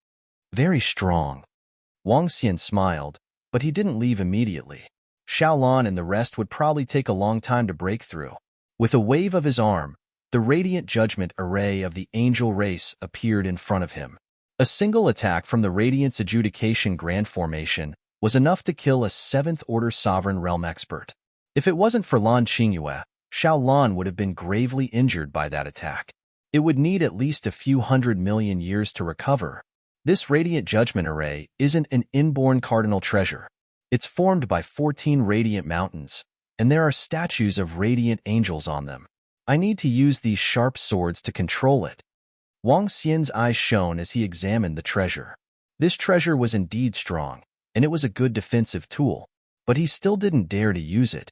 Very strong. Wang Xian smiled, but he didn't leave immediately. Xiaolan and the rest would probably take a long time to break through. With a wave of his arm, the radiant judgment array of the angel race appeared in front of him. A single attack from the Radiance Adjudication Grand Formation was enough to kill a 7th-order Sovereign Realm expert. If it wasn't for Lan Qingyue, Xiaolan would have been gravely injured by that attack. It would need at least a few 100 million years to recover. This Radiant Judgment Array isn't an inborn cardinal treasure. It's formed by 14 radiant mountains, and there are statues of radiant angels on them. I need to use these sharp swords to control it. Wang Xian's eyes shone as he examined the treasure. This treasure was indeed strong, and it was a good defensive tool, but he still didn't dare to use it.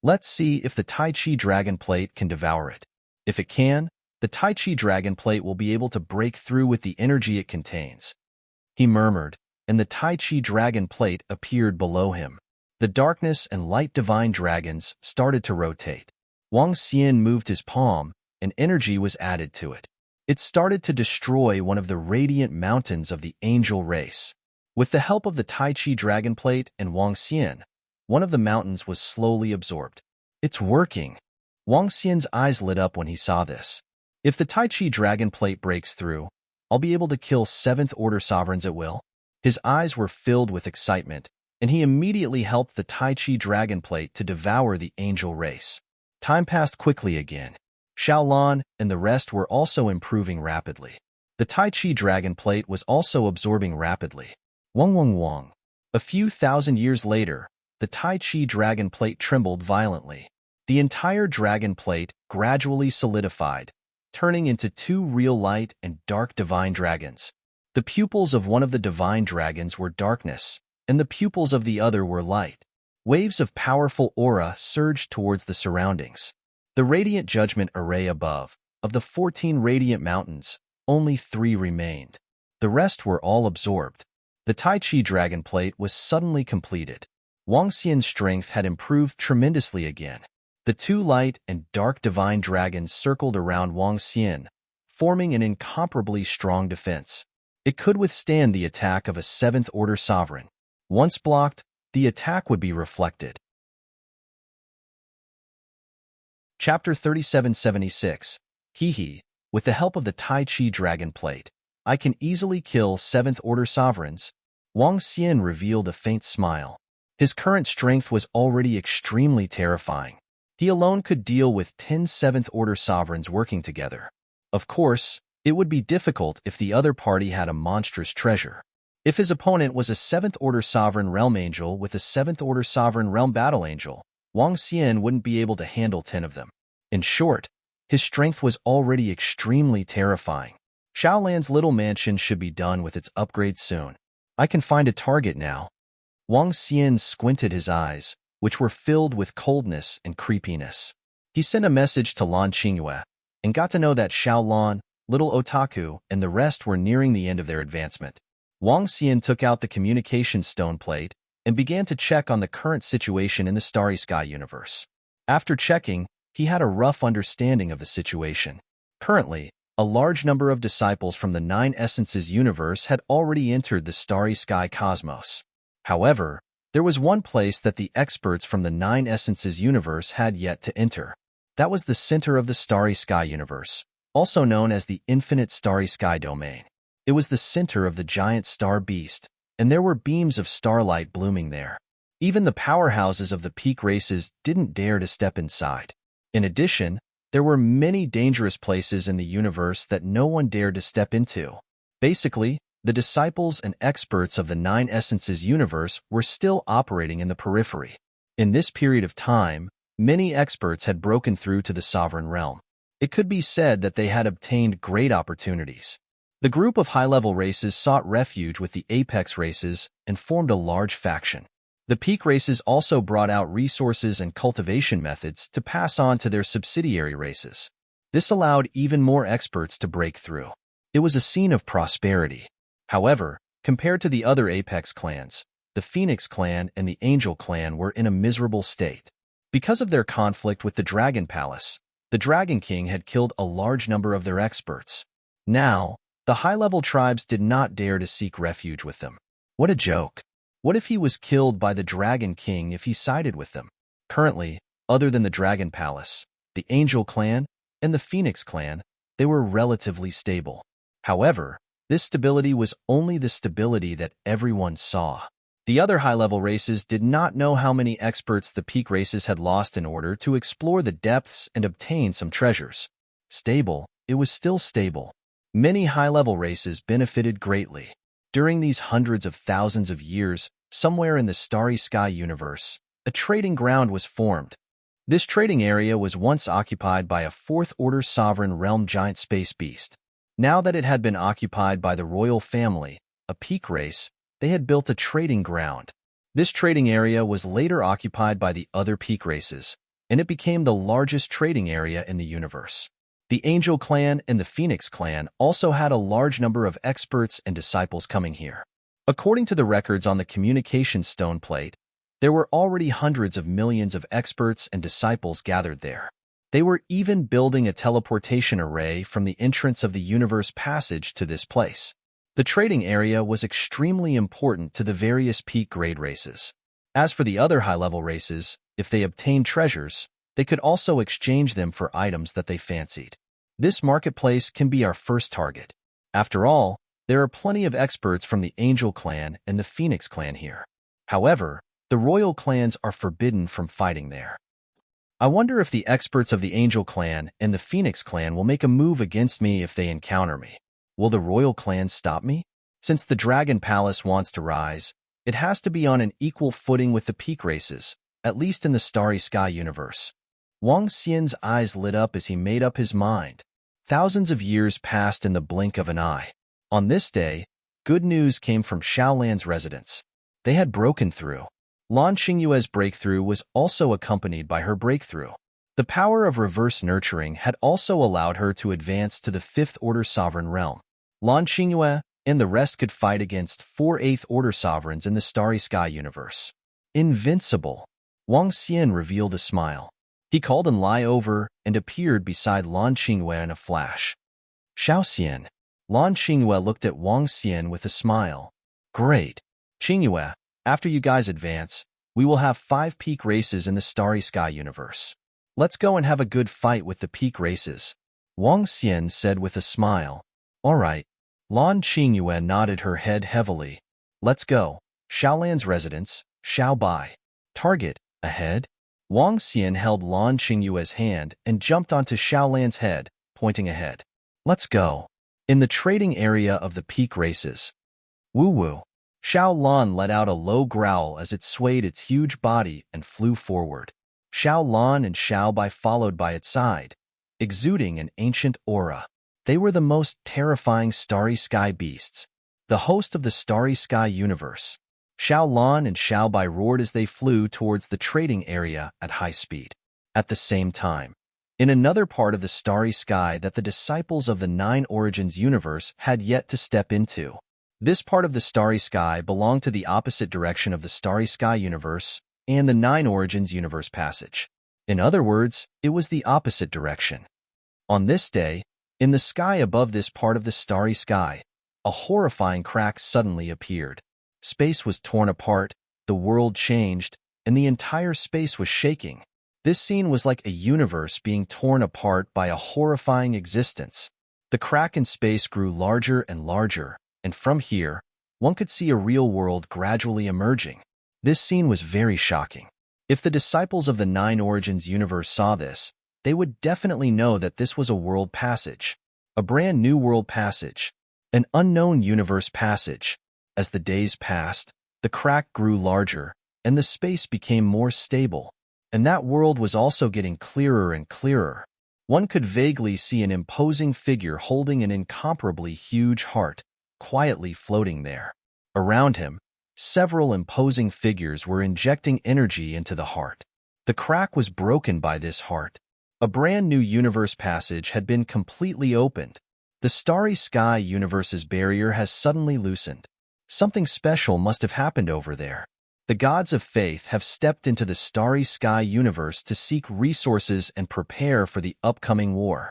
Let's see if the Tai Chi Dragon Plate can devour it. If it can, the Tai Chi Dragon Plate will be able to break through with the energy it contains. He murmured, and the Tai Chi Dragon Plate appeared below him. The darkness and light divine dragons started to rotate. Wang Xian moved his palm, and energy was added to it. It started to destroy one of the radiant mountains of the angel race. With the help of the Tai Chi Dragon Plate and Wang Xian, one of the mountains was slowly absorbed. It's working. Wang Xian's eyes lit up when he saw this. If the Tai Chi Dragon Plate breaks through, I'll be able to kill 7th-order sovereigns at will. His eyes were filled with excitement, and he immediately helped the Tai Chi Dragon Plate to devour the angel race. Time passed quickly again. Xiaolan and the rest were also improving rapidly. The Tai Chi Dragon Plate was also absorbing rapidly. Wang. A few thousand years later, the Tai Chi Dragon Plate trembled violently. The entire Dragon Plate gradually solidified, turning into 2 real light and dark divine dragons. The pupils of one of the divine dragons were darkness, and the pupils of the other were light. Waves of powerful aura surged towards the surroundings. The Radiant Judgment Array above, of the 14 radiant mountains, only 3 remained. The rest were all absorbed. The Tai Chi Dragon Plate was suddenly completed. Wang Xian's strength had improved tremendously again. The 2 light and dark divine dragons circled around Wang Xian, forming an incomparably strong defense. It could withstand the attack of a 7th-order sovereign. Once blocked, the attack would be reflected. Chapter 3776. With the help of the Tai Chi Dragon Plate, I can easily kill 7th-order sovereigns. Wang Xian revealed a faint smile. His current strength was already extremely terrifying. He alone could deal with 10 7th-order sovereigns working together. Of course, it would be difficult if the other party had a monstrous treasure. If his opponent was a 7th-order Sovereign Realm Angel with a 7th-order Sovereign Realm Battle Angel, Wang Xian wouldn't be able to handle 10 of them. In short, his strength was already extremely terrifying. Xiaolan's little mansion should be done with its upgrade soon. I can find a target now. Wang Xian squinted his eyes, which were filled with coldness and creepiness. He sent a message to Lan Qingyue and got to know that Xiaolan, Little Otaku, and the rest were nearing the end of their advancement. Wang Xian took out the communication stone plate and began to check on the current situation in the Starry Sky universe. After checking, he had a rough understanding of the situation. Currently, a large number of disciples from the 9 Essences universe had already entered the Starry Sky cosmos. However, there was one place that the experts from the 9 Essences universe had yet to enter. That was the center of the Starry Sky universe, also known as the Infinite Starry Sky domain. It was the center of the giant star beast, and there were beams of starlight blooming there. Even the powerhouses of the peak races didn't dare to step inside. In addition, there were many dangerous places in the universe that no one dared to step into. Basically, the disciples and experts of the 9 Essences universe were still operating in the periphery. In this period of time, many experts had broken through to the sovereign realm. It could be said that they had obtained great opportunities. The group of high-level races sought refuge with the apex races and formed a large faction. The peak races also brought out resources and cultivation methods to pass on to their subsidiary races. This allowed even more experts to break through. It was a scene of prosperity. However, compared to the other Apex clans, the Phoenix clan and the Angel clan were in a miserable state. Because of their conflict with the Dragon Palace, the Dragon King had killed a large number of their experts. Now, the high-level tribes did not dare to seek refuge with them. What a joke. What if he was killed by the Dragon King if he sided with them? Currently, other than the Dragon Palace, the Angel clan, and the Phoenix clan, they were relatively stable. However, this stability was only the stability that everyone saw. The other high-level races did not know how many experts the peak races had lost in order to explore the depths and obtain some treasures. Stable, it was still stable. Many high-level races benefited greatly. During these hundreds of thousands of years, somewhere in the starry sky universe, a trading ground was formed. This trading area was once occupied by a fourth-order sovereign realm giant space beast. Now that it had been occupied by the royal family, a peak race, they had built a trading ground. This trading area was later occupied by the other peak races, and it became the largest trading area in the universe. The Angel clan and the Phoenix clan also had a large number of experts and disciples coming here. According to the records on the communication stone plate, there were already hundreds of millions of experts and disciples gathered there. They were even building a teleportation array from the entrance of the universe passage to this place. The trading area was extremely important to the various peak grade races. As for the other high-level races, if they obtained treasures, they could also exchange them for items that they fancied. This marketplace can be our first target. After all, there are plenty of experts from the Angel clan and the Phoenix clan here. However, the royal clans are forbidden from fighting there. I wonder if the experts of the Angel clan and the Phoenix clan will make a move against me if they encounter me. Will the royal clan stop me? Since the Dragon Palace wants to rise, it has to be on an equal footing with the peak races, at least in the starry sky universe. Wang Xian's eyes lit up as he made up his mind. Thousands of years passed in the blink of an eye. On this day, good news came from Xiaolan's residence. They had broken through. Lan Xingyue's breakthrough was also accompanied by her breakthrough. The power of reverse nurturing had also allowed her to advance to the fifth-order sovereign realm. Lan Xingyue and the rest could fight against 4 eighth-order sovereigns in the starry sky universe. Invincible. Wang Xian revealed a smile. He called an Lai over and appeared beside Lan Xingyue in a flash. Xiao Xian. Lan Xingyue looked at Wang Xian with a smile. Great. Xingyue, after you guys advance, we will have 5 peak races in the starry sky universe. Let's go and have a good fight with the peak races. Wang Xian said with a smile. All right. Lan Xingyue nodded her head heavily. Let's go. Xiaolan's residence, Xiaobai. Target, ahead. Wang Xian held Lan Xingyue's hand and jumped onto Xiaolan's head, pointing ahead. Let's go. In the trading area of the peak races. Woo-woo. Xiao Lan let out a low growl as it swayed its huge body and flew forward. Xiao Lan and Xiao Bai followed by its side, exuding an ancient aura. They were the most terrifying starry sky beasts, the host of the starry sky universe. Xiao Lan and Xiao Bai roared as they flew towards the trading area at high speed. At the same time, in another part of the starry sky that the disciples of the Nine Origins universe had yet to step into. This part of the starry sky belonged to the opposite direction of the starry sky universe and the Nine Origins universe passage. In other words, it was the opposite direction. On this day, in the sky above this part of the starry sky, a horrifying crack suddenly appeared. Space was torn apart, the world changed, and the entire space was shaking. This scene was like a universe being torn apart by a horrifying existence. The crack in space grew larger and larger, and from here, one could see a real world gradually emerging. This scene was very shocking. If the disciples of the Nine Origins universe saw this, they would definitely know that this was a world passage, a brand new world passage, an unknown universe passage. As the days passed, the crack grew larger, and the space became more stable, and that world was also getting clearer and clearer. One could vaguely see an imposing figure holding an incomparably huge heart, quietly floating there. Around him, several imposing figures were injecting energy into the heart. The crack was broken by this heart. A brand new universe passage had been completely opened. The starry sky universe's barrier has suddenly loosened. Something special must have happened over there. The gods of faith have stepped into the starry sky universe to seek resources and prepare for the upcoming war.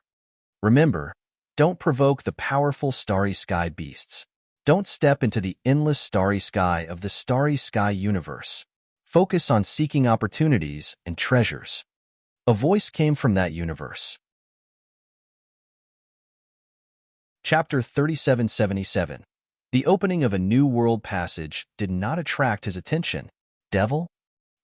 Remember, don't provoke the powerful starry sky beasts. Don't step into the endless starry sky of the starry sky universe. Focus on seeking opportunities and treasures. A voice came from that universe. Chapter 3777. The opening of a new world passage did not attract his attention. Devil?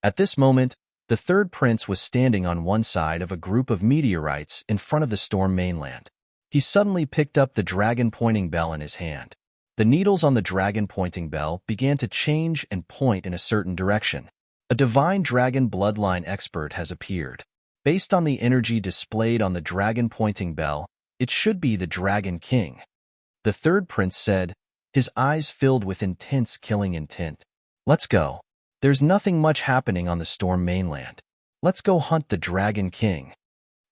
At this moment, the third prince was standing on one side of a group of meteorites in front of the storm mainland. He suddenly picked up the dragon-pointing bell in his hand. The needles on the dragon-pointing bell began to change and point in a certain direction. A divine dragon bloodline expert has appeared. Based on the energy displayed on the dragon-pointing bell, it should be the Dragon King. The third prince said, his eyes filled with intense killing intent. Let's go. There's nothing much happening on the storm mainland. Let's go hunt the Dragon King.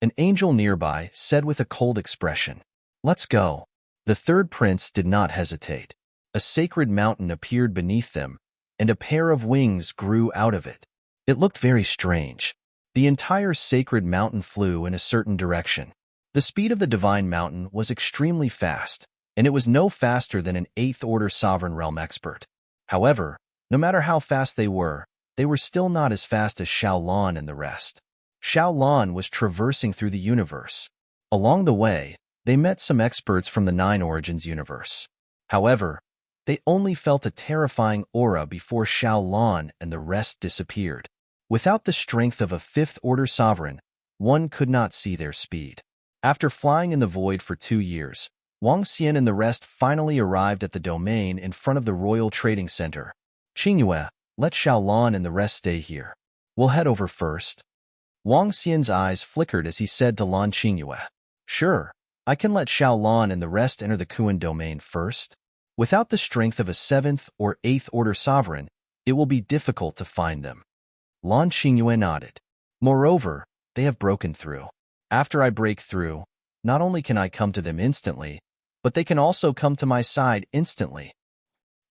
An angel nearby said with a cold expression. Let's go. The third prince did not hesitate. A sacred mountain appeared beneath them, and a pair of wings grew out of it. It looked very strange. The entire sacred mountain flew in a certain direction. The speed of the divine mountain was extremely fast, and it was no faster than an 8th-order sovereign realm expert. However, no matter how fast they were still not as fast as Xiaolan and the rest. Xiaolan was traversing through the universe. Along the way, they met some experts from the Nine Origins universe. However, they only felt a terrifying aura before Xiaolan and the rest disappeared. Without the strength of a 5th-order sovereign, one could not see their speed. After flying in the void for 2 years, Wang Xian and the rest finally arrived at the domain in front of the Royal Trading Center. Qingyue, let Xiaolan and the rest stay here. We'll head over first. Wang Xian's eyes flickered as he said to Lan Qingyue. Sure, I can let Xiaolan and the rest enter the Kuan domain first. Without the strength of a 7th or 8th-order sovereign, it will be difficult to find them. Lan Qingyue nodded. Moreover, they have broken through. After I break through, not only can I come to them instantly, but they can also come to my side instantly.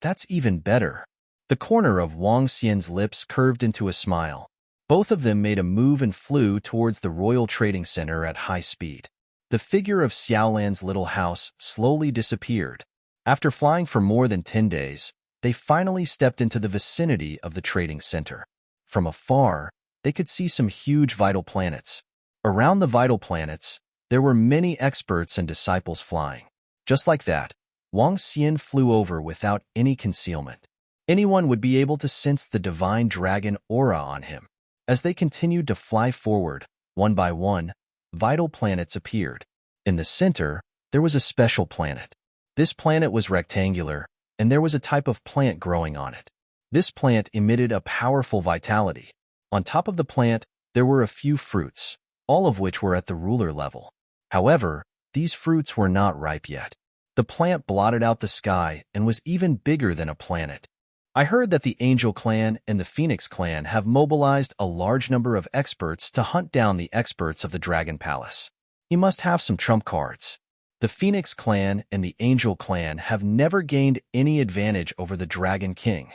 That's even better. The corner of Wang Xian's lips curved into a smile. Both of them made a move and flew towards the Royal Trading Center at high speed. The figure of Xiaolan's little house slowly disappeared. After flying for more than 10 days, they finally stepped into the vicinity of the trading center. From afar, they could see some huge vital planets. Around the vital planets, there were many experts and disciples flying. Just like that, Wang Xian flew over without any concealment. Anyone would be able to sense the divine dragon aura on him. As they continued to fly forward, one by one, vital planets appeared. In the center, there was a special planet. This planet was rectangular, and there was a type of plant growing on it. This plant emitted a powerful vitality. On top of the plant, there were a few fruits, all of which were at the ruler level. However, these fruits were not ripe yet. The plant blotted out the sky and was even bigger than a planet. I heard that the Angel Clan and the Phoenix Clan have mobilized a large number of experts to hunt down the experts of the Dragon Palace. He must have some trump cards. The Phoenix Clan and the Angel Clan have never gained any advantage over the Dragon King.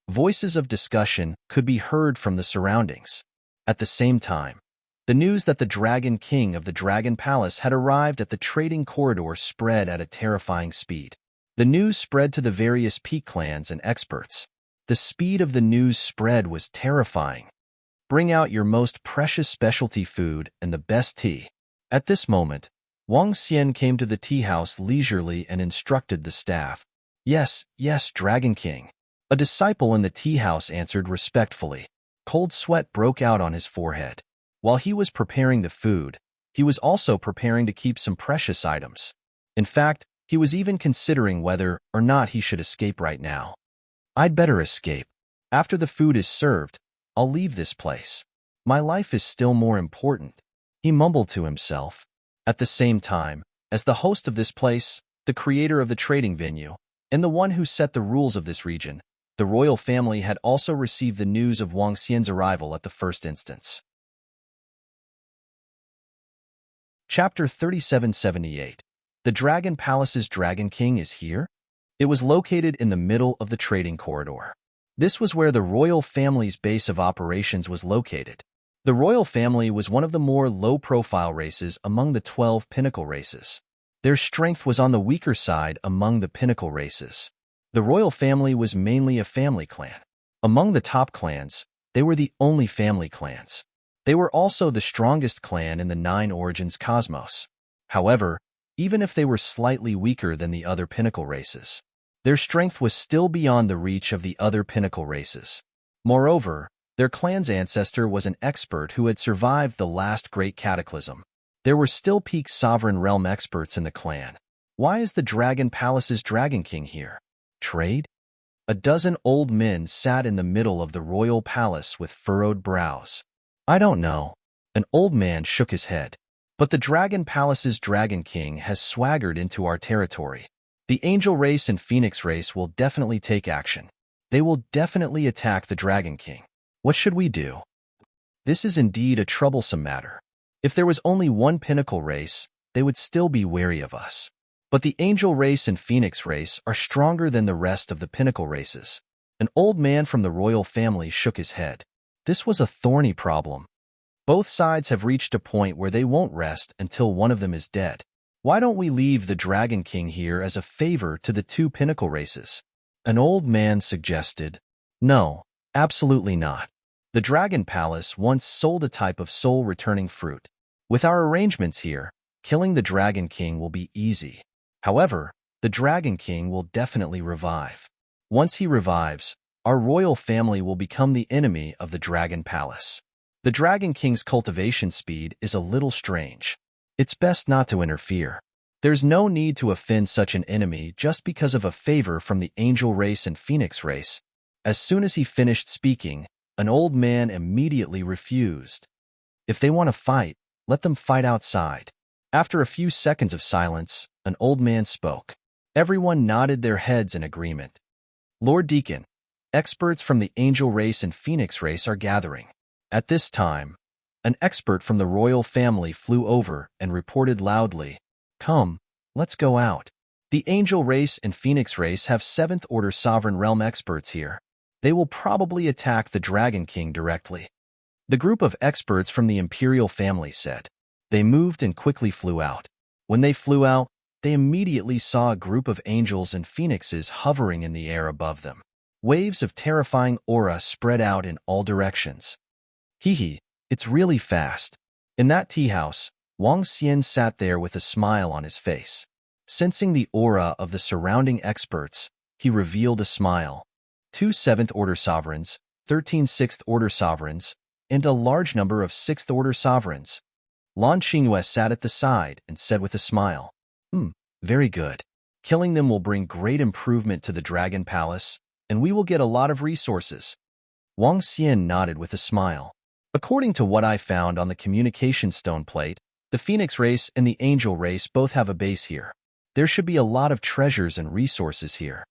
Voices of discussion could be heard from the surroundings. At the same time, the news that the Dragon King of the Dragon Palace had arrived at the trading corridor spread at a terrifying speed. The news spread to the various peak clans and experts. The speed of the news spread was terrifying. Bring out your most precious specialty food and the best tea. At this moment, Wang Xian came to the tea house leisurely and instructed the staff. Yes, Dragon King. A disciple in the tea house answered respectfully. Cold sweat broke out on his forehead. While he was preparing the food, he was also preparing to keep some precious items. In fact, he was even considering whether or not he should escape right now. I'd better escape. After the food is served, I'll leave this place. My life is still more important, he mumbled to himself. At the same time, as the host of this place, the creator of the trading venue, and the one who set the rules of this region, the royal family had also received the news of Wang Xian's arrival at the first instance. Chapter 3778. The Dragon Palace's Dragon King is here? It was located in the middle of the trading corridor. This was where the royal family's base of operations was located. The royal family was one of the more low-profile races among the 12 pinnacle races. Their strength was on the weaker side among the pinnacle races. The royal family was mainly a family clan. Among the top clans, they were the only family clans. They were also the strongest clan in the Nine Origins cosmos. However, even if they were slightly weaker than the other pinnacle races, their strength was still beyond the reach of the other pinnacle races. Moreover, their clan's ancestor was an expert who had survived the last great cataclysm. There were still peak sovereign realm experts in the clan. Why is the Dragon Palace's Dragon King here? Trade? A dozen old men sat in the middle of the royal palace with furrowed brows. I don't know. An old man shook his head. But the Dragon Palace's Dragon King has swaggered into our territory. The Angel race and Phoenix race will definitely take action. They will definitely attack the Dragon King. What should we do? This is indeed a troublesome matter. If there was only one pinnacle race, they would still be wary of us. But the Angel race and Phoenix race are stronger than the rest of the pinnacle races. An old man from the royal family shook his head. This was a thorny problem. Both sides have reached a point where they won't rest until one of them is dead. Why don't we leave the Dragon King here as a favor to the two pinnacle races? An old man suggested. No, absolutely not. The Dragon Palace once sold a type of soul-returning fruit. With our arrangements here, killing the Dragon King will be easy. However, the Dragon King will definitely revive. Once he revives, our royal family will become the enemy of the Dragon Palace. The Dragon King's cultivation speed is a little strange. It's best not to interfere. There's no need to offend such an enemy just because of a favor from the Angel race and Phoenix race. As soon as he finished speaking, an old man immediately refused. If they want to fight, let them fight outside. After a few seconds of silence, an old man spoke. Everyone nodded their heads in agreement. Lord Deacon, experts from the Angel race and Phoenix race are gathering. At this time, an expert from the royal family flew over and reported loudly, "Come, let's go out." The Angel race and Phoenix race have 7th Order Sovereign Realm experts here. They will probably attack the Dragon King directly. The group of experts from the Imperial family said. They moved and quickly flew out. When they flew out, they immediately saw a group of angels and phoenixes hovering in the air above them. Waves of terrifying aura spread out in all directions. Hee, it's really fast. In that tea house, Wang Xian sat there with a smile on his face. Sensing the aura of the surrounding experts, he revealed a smile. 2 7th Order sovereigns, 13 6th Order sovereigns, and a large number of 6th Order sovereigns. Lan Xingyue sat at the side and said with a smile, very good. Killing them will bring great improvement to the Dragon Palace, and we will get a lot of resources. Wang Xian nodded with a smile. According to what I found on the communication stone plate, the Phoenix race and the Angel race both have a base here. There should be a lot of treasures and resources here.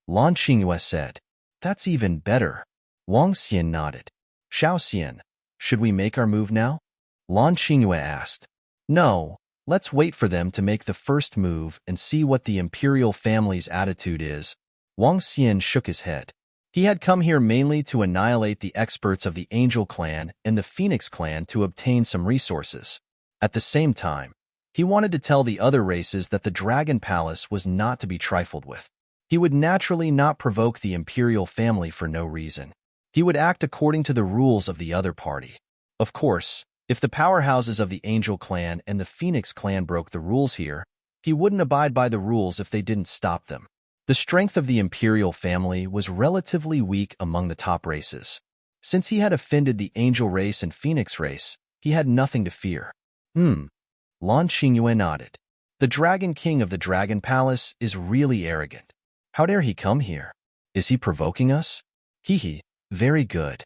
Lan Xingyue said. That's even better. Wang Xian nodded. Xiao Xian, should we make our move now? Lan Xingyue asked. No, let's wait for them to make the first move and see what the Imperial family's attitude is. Wang Xian shook his head. He had come here mainly to annihilate the experts of the Angel clan and the Phoenix clan to obtain some resources. At the same time, he wanted to tell the other races that the Dragon Palace was not to be trifled with. He would naturally not provoke the Imperial family for no reason. He would act according to the rules of the other party. Of course, if the powerhouses of the Angel clan and the Phoenix clan broke the rules here, he wouldn't abide by the rules if they didn't stop them. The strength of the Imperial family was relatively weak among the top races. Since he had offended the Angel race and Phoenix race, he had nothing to fear. Lan Xingyue nodded. The Dragon King of the Dragon Palace is really arrogant. How dare he come here? Is he provoking us? Very good.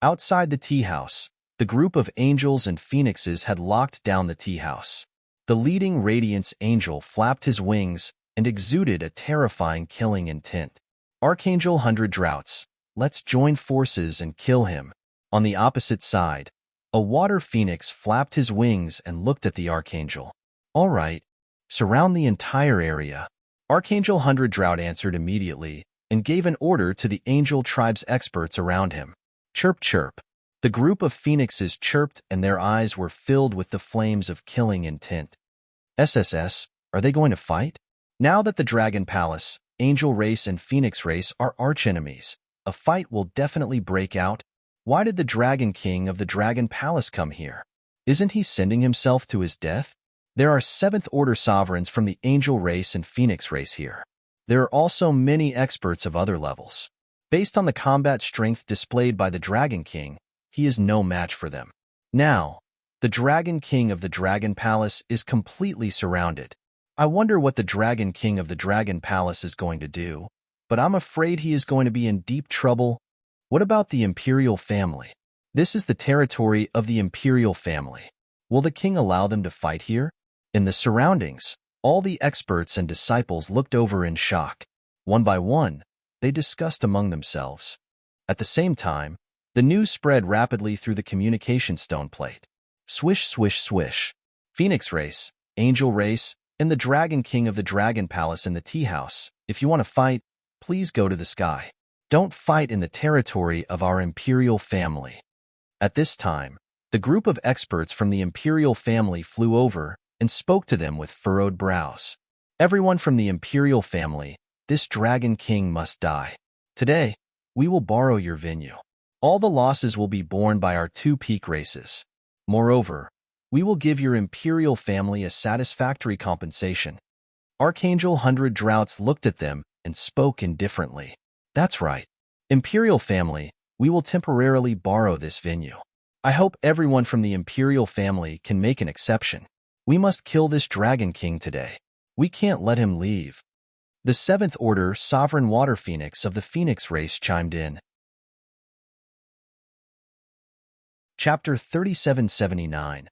Outside the tea house, the group of angels and phoenixes had locked down the tea house. The leading Radiance Angel flapped his wings and exuded a terrifying killing intent. Archangel 100 Droughts, let's join forces and kill him. On the opposite side, a water phoenix flapped his wings and looked at the Archangel. All right, Surround the entire area. Archangel 100 Drought answered immediately and gave an order to the angel tribe's experts around him. Chirp, chirp. The group of phoenixes chirped and their eyes were filled with the flames of killing intent. SSS, are they going to fight? Now that the Dragon Palace, Angel Race, and Phoenix Race are archenemies, a fight will definitely break out. Why did the Dragon King of the Dragon Palace come here? Isn't he sending himself to his death? There are 7th Order sovereigns from the Angel Race and Phoenix Race here. There are also many experts of other levels. Based on the combat strength displayed by the Dragon King, he is no match for them. Now, the Dragon King of the Dragon Palace is completely surrounded. I wonder what the Dragon King of the Dragon Palace is going to do, but I'm afraid he is going to be in deep trouble. What about the Imperial family? This is the territory of the Imperial family. Will the king allow them to fight here? In the surroundings, all the experts and disciples looked over in shock. One by one, they discussed among themselves. At the same time, the news spread rapidly through the communication stone plate. Swish, swish, swish. Phoenix Race, Angel Race, and the Dragon King of the Dragon Palace in the tea house. If you want to fight, please go to the sky. Don't fight in the territory of our Imperial family. At this time, the group of experts from the Imperial family flew over and spoke to them with furrowed brows. Everyone from the Imperial family, this Dragon King must die. Today, we will borrow your venue. All the losses will be borne by our 2 peak races. Moreover, we will give your Imperial family a satisfactory compensation. Archangel 100 Droughts looked at them and spoke indifferently. That's right. Imperial family, we will temporarily borrow this venue. I hope everyone from the Imperial family can make an exception. We must kill this Dragon King today. We can't let him leave. The 7th Order Sovereign Water Phoenix of the Phoenix Race chimed in. Chapter 3779.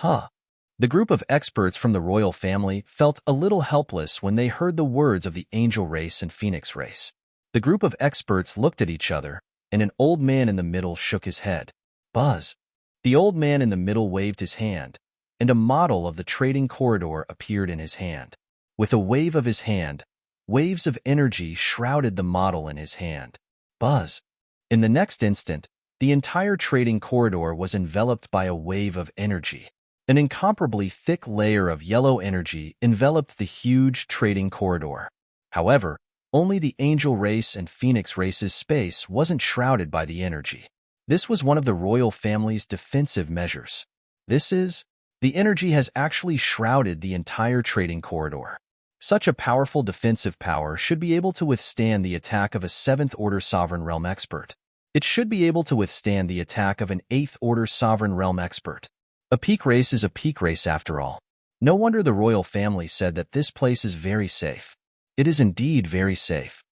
The group of experts from the royal family felt a little helpless when they heard the words of the Angel Race and Phoenix Race. The group of experts looked at each other, and an old man in the middle shook his head. Buzz. The old man in the middle waved his hand, and a model of the trading corridor appeared in his hand. With a wave of his hand, waves of energy shrouded the model in his hand. Buzz. In the next instant, the entire trading corridor was enveloped by a wave of energy. An incomparably thick layer of yellow energy enveloped the huge trading corridor. However, only the Angel Race and Phoenix Race's space wasn't shrouded by the energy. This was one of the royal family's defensive measures. The energy has actually shrouded the entire trading corridor. Such a powerful defensive power should be able to withstand the attack of a 7th Order Sovereign Realm expert. It should be able to withstand the attack of an 8th Order Sovereign Realm expert. A peak race is a peak race after all. No wonder the royal family said that this place is very safe. It is indeed very safe.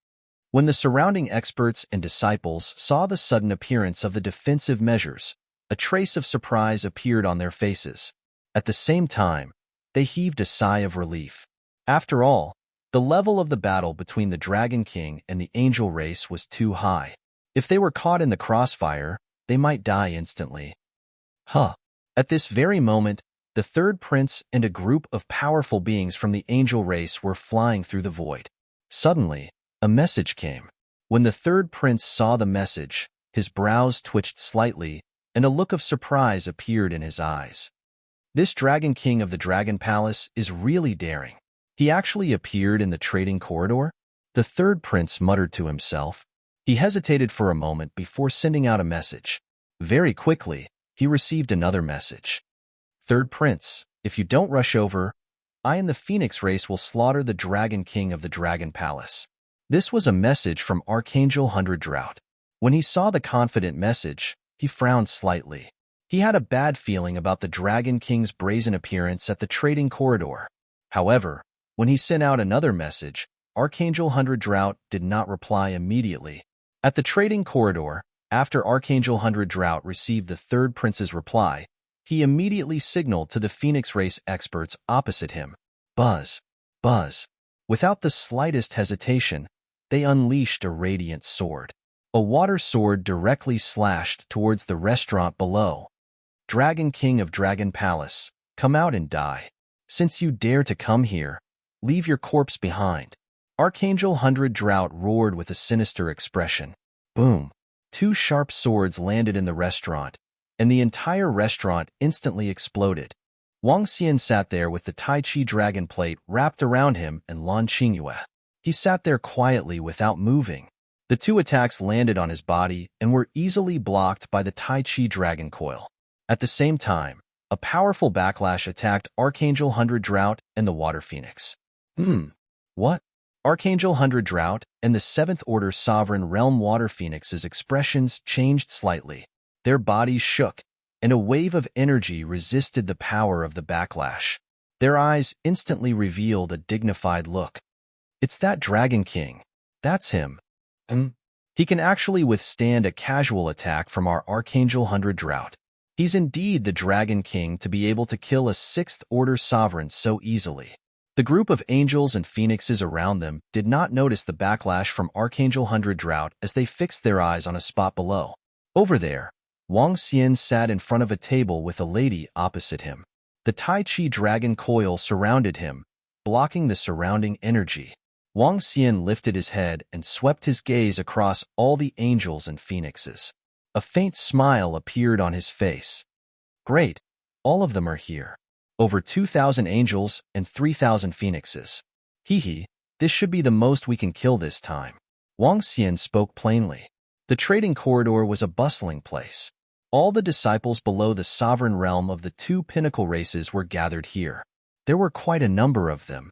When the surrounding experts and disciples saw the sudden appearance of the defensive measures, a trace of surprise appeared on their faces. At the same time, they heaved a sigh of relief. After all, the level of the battle between the Dragon King and the Angel Race was too high. If they were caught in the crossfire, they might die instantly. At this very moment, the 3rd prince and a group of powerful beings from the Angel Race were flying through the void. Suddenly, a message came. When the 3rd prince saw the message, his brows twitched slightly, and a look of surprise appeared in his eyes. This Dragon King of the Dragon Palace is really daring. He actually appeared in the trading corridor? The 3rd prince muttered to himself. He hesitated for a moment before sending out a message. Very quickly, he received another message. 3rd prince, if you don't rush over, I and the Phoenix Race will slaughter the Dragon King of the Dragon Palace. This was a message from Archangel 100 Drought. When he saw the confident message, he frowned slightly. He had a bad feeling about the Dragon King's brazen appearance at the trading corridor. However, when he sent out another message, Archangel 100 Drought did not reply immediately. At the trading corridor, after Archangel 100 Drought received the 3rd prince's reply, he immediately signaled to the Phoenix Race experts opposite him. Buzz. Buzz. Without the slightest hesitation, they unleashed a radiant sword. A water sword directly slashed towards the restaurant below. Dragon King of Dragon Palace, come out and die. Since you dare to come here, leave your corpse behind. Archangel 100 Drought roared with a sinister expression. Boom! Two sharp swords landed in the restaurant, and the entire restaurant instantly exploded. Wang Xian sat there with the Tai Chi dragon plate wrapped around him and Lan Qingyue. He sat there quietly without moving. The two attacks landed on his body and were easily blocked by the Tai Chi dragon coil. At the same time, a powerful backlash attacked Archangel 100 Drought and the Water Phoenix. What? Archangel 100 Drought and the 7th Order Sovereign Realm Water Phoenix's expressions changed slightly. Their bodies shook, and a wave of energy resisted the power of the backlash. Their eyes instantly revealed a dignified look. It's that Dragon King. That's him. He can actually withstand a casual attack from our Archangel 100 Drought. He's indeed the Dragon King to be able to kill a 6th Order Sovereign so easily. The group of angels and phoenixes around them did not notice the backlash from Archangel 100 Drought as they fixed their eyes on a spot below. Over there, Wang Xian sat in front of a table with a lady opposite him. The Tai Chi dragon coil surrounded him, blocking the surrounding energy. Wang Xian lifted his head and swept his gaze across all the angels and phoenixes. A faint smile appeared on his face. Great, all of them are here. Over 2,000 angels and 3,000 phoenixes. Hee, this should be the most we can kill this time. Wang Xian spoke plainly. The trading corridor was a bustling place. All the disciples below the sovereign realm of the two pinnacle races were gathered here. There were quite a number of them.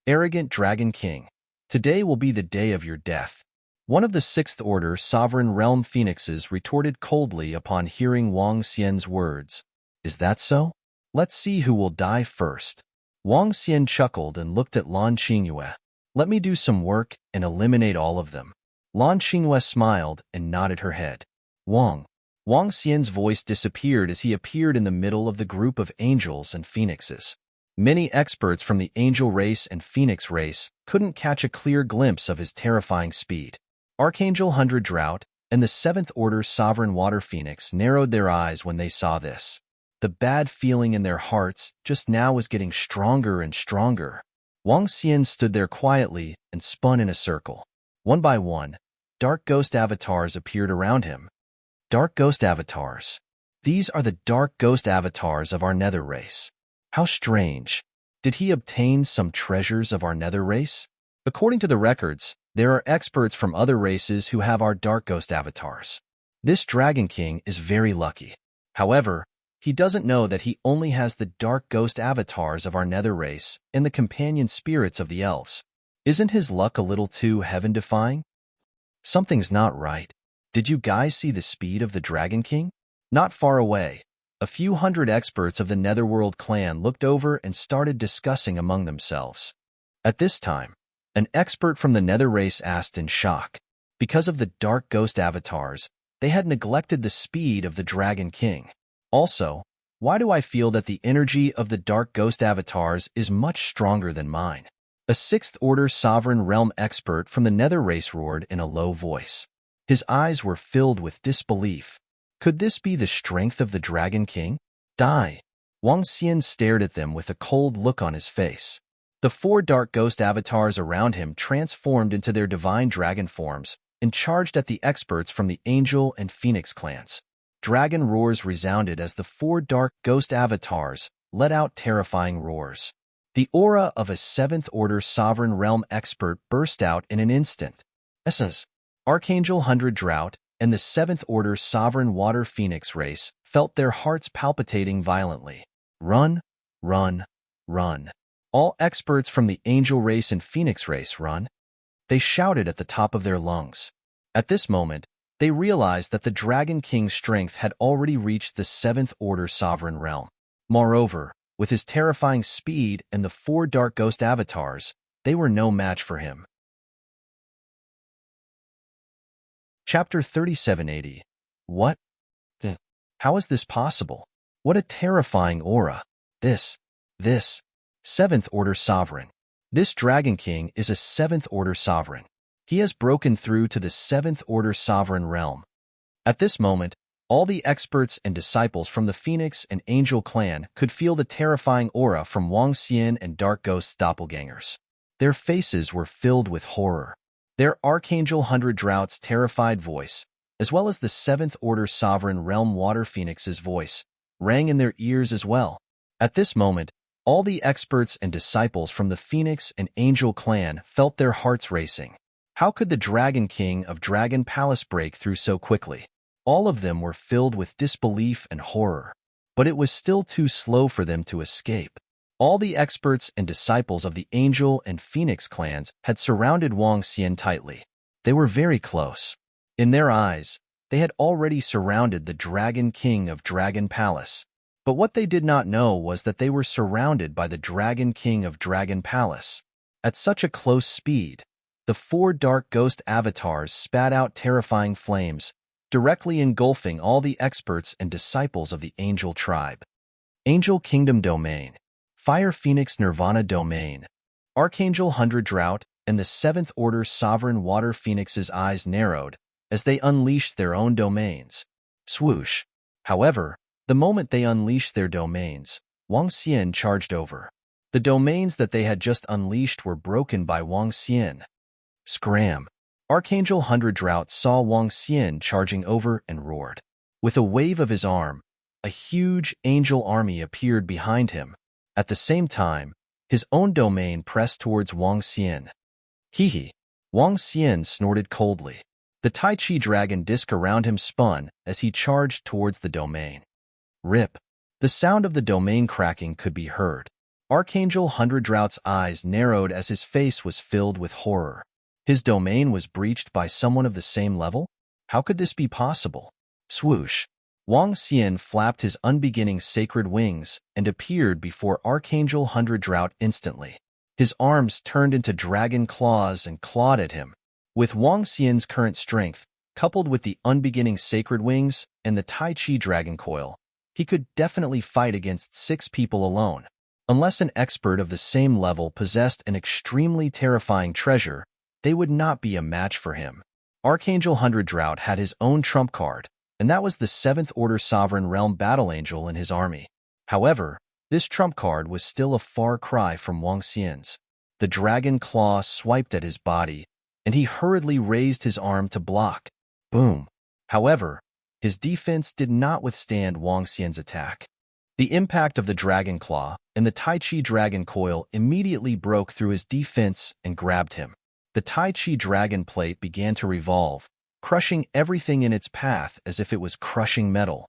Arrogant Dragon King, today will be the day of your death. One of the 6th Order Sovereign Realm Phoenixes retorted coldly upon hearing Wang Xian's words. Is that so? Let's see who will die first. Wang Xian chuckled and looked at Lan Qingyue. Let me do some work and eliminate all of them. Lan Qingyue smiled and nodded her head. Wang Xian's voice disappeared as he appeared in the middle of the group of angels and phoenixes. Many experts from the angel race and phoenix race couldn't catch a clear glimpse of his terrifying speed. Archangel 100 Drought and the 7th Order Sovereign Water Phoenix narrowed their eyes when they saw this. The bad feeling in their hearts just now was getting stronger and stronger. Wang Xian stood there quietly and spun in a circle. One by one, dark ghost avatars appeared around him. Dark ghost avatars. These are the dark ghost avatars of our nether race. How strange. Did he obtain some treasures of our nether race? According to the records, there are experts from other races who have our dark ghost avatars. This Dragon King is very lucky. However, he doesn't know that he only has the dark ghost avatars of our nether race and the companion spirits of the elves. Isn't his luck a little too heaven-defying? Something's not right. Did you guys see the speed of the Dragon King? Not far away, a few hundred experts of the Netherworld clan looked over and started discussing among themselves. At this time, an expert from the Nether race asked in shock. Because of the dark ghost avatars, they had neglected the speed of the Dragon King. Also, why do I feel that the energy of the dark ghost avatars is much stronger than mine? A 6th Order Sovereign Realm expert from the Nether race roared in a low voice. His eyes were filled with disbelief. Could this be the strength of the Dragon King? Die! Wang Xian stared at them with a cold look on his face. The 4 dark ghost avatars around him transformed into their divine dragon forms and charged at the experts from the Angel and Phoenix clans. Dragon roars resounded as the 4 dark ghost avatars let out terrifying roars. The aura of a 7th Order Sovereign Realm expert burst out in an instant. Essence. Archangel 100 Drought and the 7th Order Sovereign Water Phoenix race felt their hearts palpitating violently. Run, run, run. All experts from the Angel race and Phoenix race run. They shouted at the top of their lungs. At this moment, they realized that the Dragon King's strength had already reached the 7th Order Sovereign Realm. Moreover, with his terrifying speed and the 4 dark ghost avatars, they were no match for him. Chapter 3780. What? How is this possible? What a terrifying aura. This 7th Order Sovereign. This Dragon King is a 7th Order Sovereign. He has broken through to the 7th Order Sovereign Realm. At this moment, All the experts and disciples from the Phoenix and Angel clan could feel the terrifying aura from Wang Xian and Dark Ghost's doppelgangers. Their faces were filled with horror. Their Archangel Hundred Drought's terrified voice, as well as the Seventh Order Sovereign Realm Water Phoenix's voice, rang in their ears as well. At this moment, all the experts and disciples from the Phoenix and Angel clan felt their hearts racing. How could the Dragon King of Dragon Palace break through so quickly? All of them were filled with disbelief and horror. But it was still too slow for them to escape. All the experts and disciples of the Angel and Phoenix clans had surrounded Wang Xian tightly. They were very close. In their eyes, they had already surrounded the Dragon King of Dragon Palace. But what they did not know was that they were surrounded by the Dragon King of Dragon Palace. At such a close speed, the 4 dark ghost avatars spat out terrifying flames, directly engulfing all the experts and disciples of the Angel tribe. Angel Kingdom Domain, Fire Phoenix Nirvana Domain, Archangel Hundred Drought, and the Seventh Order Sovereign Water Phoenix's eyes narrowed as they unleashed their own domains. Swoosh! However, the moment they unleashed their domains, Wang Xian charged over. The domains that they had just unleashed were broken by Wang Xian. Scram! Archangel Hundred Drought saw Wang Xian charging over and roared. With a wave of his arm, a huge angel army appeared behind him. At the same time, his own domain pressed towards Wang Xian. Hee. Wang Xian snorted coldly. The Tai Chi dragon disc around him spun as he charged towards the domain. Rip. The sound of the domain cracking could be heard. Archangel Hundred Drought's eyes narrowed as his face was filled with horror. His domain was breached by someone of the same level? How could this be possible? Swoosh! Wang Xian flapped his unbeginning sacred wings and appeared before Archangel Hundred Drought instantly. His arms turned into dragon claws and clawed at him. With Wang Xian's current strength, coupled with the unbeginning sacred wings and the Tai Chi dragon coil, he could definitely fight against 6 people alone. Unless an expert of the same level possessed an extremely terrifying treasure, they would not be a match for him. Archangel Hundred Drought had his own trump card, and that was the Seventh Order Sovereign Realm Battle Angel in his army. However, this trump card was still a far cry from Wang Xian's. The dragon claw swiped at his body, and he hurriedly raised his arm to block. Boom! However, his defense did not withstand Wang Xian's attack. The impact of the dragon claw and the Tai Chi dragon coil immediately broke through his defense and grabbed him. The Tai Chi dragon plate began to revolve, crushing everything in its path as if it was crushing metal.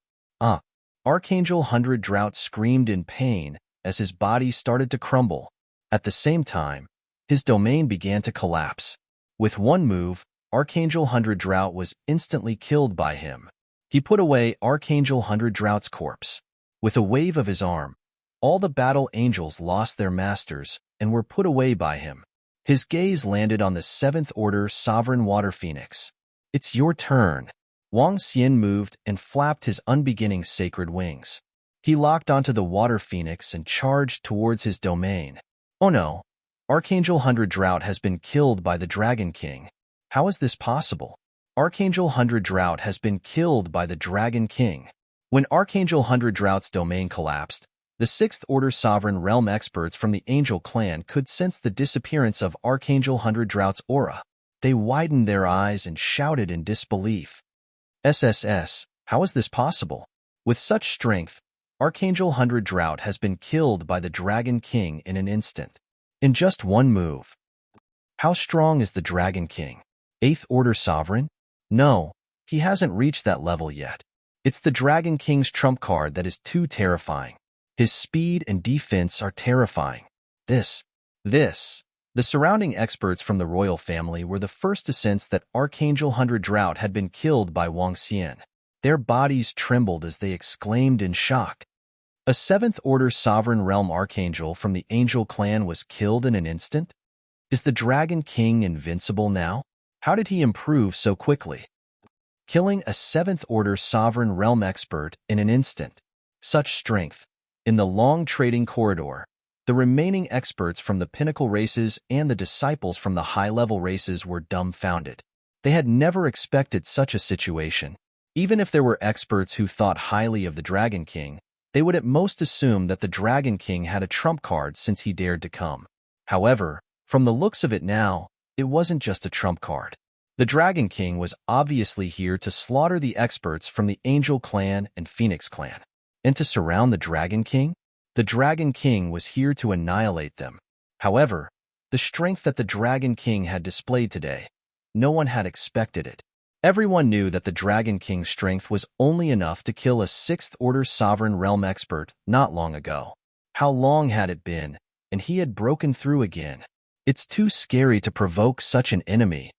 Archangel Hundred Drought screamed in pain as his body started to crumble. At the same time, his domain began to collapse. With one move, Archangel Hundred Drought was instantly killed by him. He put away Archangel Hundred Drought's corpse. With a wave of his arm, all the battle angels lost their masters and were put away by him. His gaze landed on the Seventh Order Sovereign Water Phoenix. It's your turn. Wang Xian moved and flapped his unbeginning sacred wings. He locked onto the Water Phoenix and charged towards his domain. Oh no! Archangel Hundred Drought has been killed by the Dragon King. How is this possible? Archangel Hundred Drought has been killed by the Dragon King. When Archangel Hundred Drought's domain collapsed, the Sixth Order Sovereign Realm experts from the Angel clan could sense the disappearance of Archangel Hundred Drought's aura. They widened their eyes and shouted in disbelief. SSS, how is this possible? With such strength, Archangel Hundred Drought has been killed by the Dragon King in an instant. In just one move. How strong is the Dragon King? Eighth Order Sovereign? No, he hasn't reached that level yet. It's the Dragon King's trump card that is too terrifying. His speed and defense are terrifying. The surrounding experts from the royal family were the first to sense that Archangel Hundred Drought had been killed by Wang Xian. Their bodies trembled as they exclaimed in shock. A Seventh Order Sovereign Realm Archangel from the Angel clan was killed in an instant? Is the Dragon King invincible now? How did he improve so quickly? Killing a Seventh Order Sovereign Realm expert in an instant. Such strength. In the long trading corridor, the remaining experts from the pinnacle races and the disciples from the high-level races were dumbfounded. They had never expected such a situation. Even if there were experts who thought highly of the Dragon King, they would at most assume that the Dragon King had a trump card since he dared to come. However, from the looks of it now, it wasn't just a trump card. The Dragon King was obviously here to slaughter the experts from the Angel Clan and Phoenix Clan. And to surround the Dragon King? The Dragon King was here to annihilate them. However, the strength that the Dragon King had displayed today, no one had expected it. Everyone knew that the Dragon King's strength was only enough to kill a 6th-order Sovereign Realm expert not long ago. How long had it been? And he had broken through again. It's too scary to provoke such an enemy.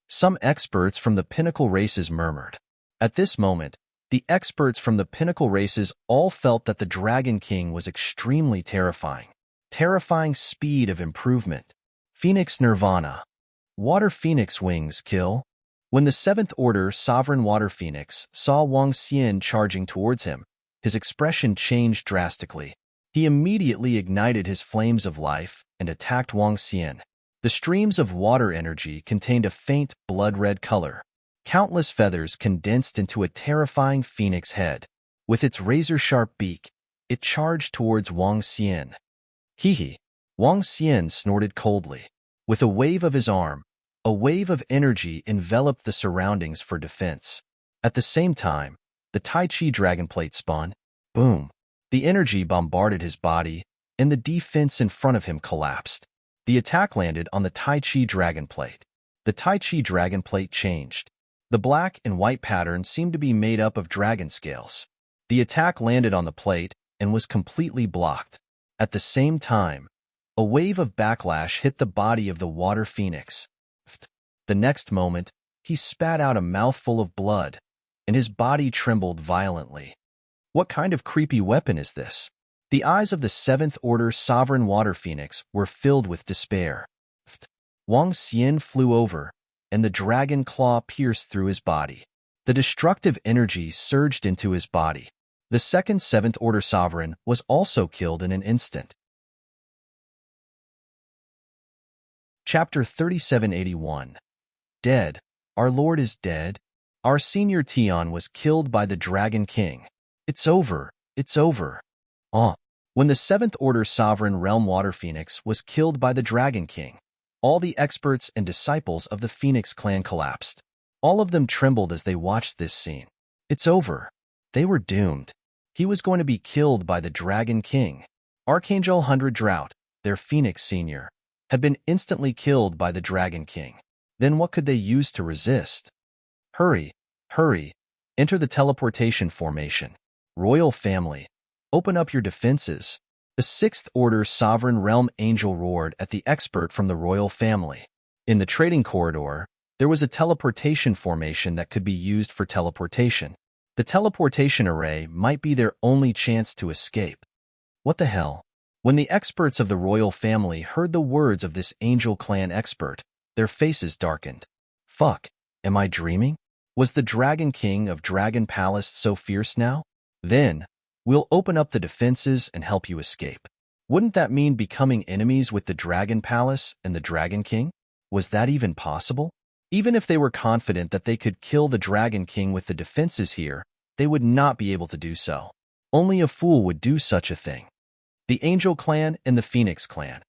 Some experts from the Pinnacle races murmured. At this moment, the experts from the Pinnacle races all felt that the Dragon King was extremely terrifying. Terrifying speed of improvement. Phoenix Nirvana. Water Phoenix Wings Kill. When the 7th-order Sovereign Water Phoenix saw Wang Xian charging towards him, his expression changed drastically. He immediately ignited his flames of life and attacked Wang Xian. The streams of water energy contained a faint blood-red color. Countless feathers condensed into a terrifying phoenix head. With its razor-sharp beak, it charged towards Wang Xian. Hee. Wang Xian snorted coldly. With a wave of his arm, a wave of energy enveloped the surroundings for defense. At the same time, the Tai Chi Dragon Plate spun. Boom. The energy bombarded his body, and the defense in front of him collapsed. The attack landed on the Tai Chi Dragon Plate. The Tai Chi Dragon Plate changed. The black and white pattern seemed to be made up of dragon scales. The attack landed on the plate and was completely blocked. At the same time, a wave of backlash hit the body of the Water Phoenix. The next moment, he spat out a mouthful of blood, and his body trembled violently. What kind of creepy weapon is this? The eyes of the 7th-order Sovereign Water Phoenix were filled with despair. Wang Xian flew over, and the dragon claw pierced through his body. The destructive energy surged into his body. The second 7th-order Sovereign was also killed in an instant. Chapter 3781. Dead. Our Lord is dead. Our senior Tian was killed by the Dragon King. It's over. It's over. When the 7th-order Sovereign Realm Water Phoenix was killed by the Dragon King, all the experts and disciples of the Phoenix clan collapsed. All of them trembled as they watched this scene. It's over. They were doomed. He was going to be killed by the Dragon King. Archangel 100 Drought, their Phoenix senior, had been instantly killed by the Dragon King. Then what could they use to resist? Hurry, hurry. Enter the teleportation formation. Royal family, open up your defenses. The 6th-order Sovereign Realm Angel roared at the expert from the royal family. In the trading corridor, there was a teleportation formation that could be used for teleportation. The teleportation array might be their only chance to escape. What the hell? When the experts of the royal family heard the words of this Angel Clan expert, their faces darkened. Fuck, am I dreaming? Was the Dragon King of Dragon Palace so fierce now? Then, we'll open up the defenses and help you escape. Wouldn't that mean becoming enemies with the Dragon Palace and the Dragon King? Was that even possible? Even if they were confident that they could kill the Dragon King with the defenses here, they would not be able to do so. Only a fool would do such a thing. The Angel Clan and the Phoenix Clan.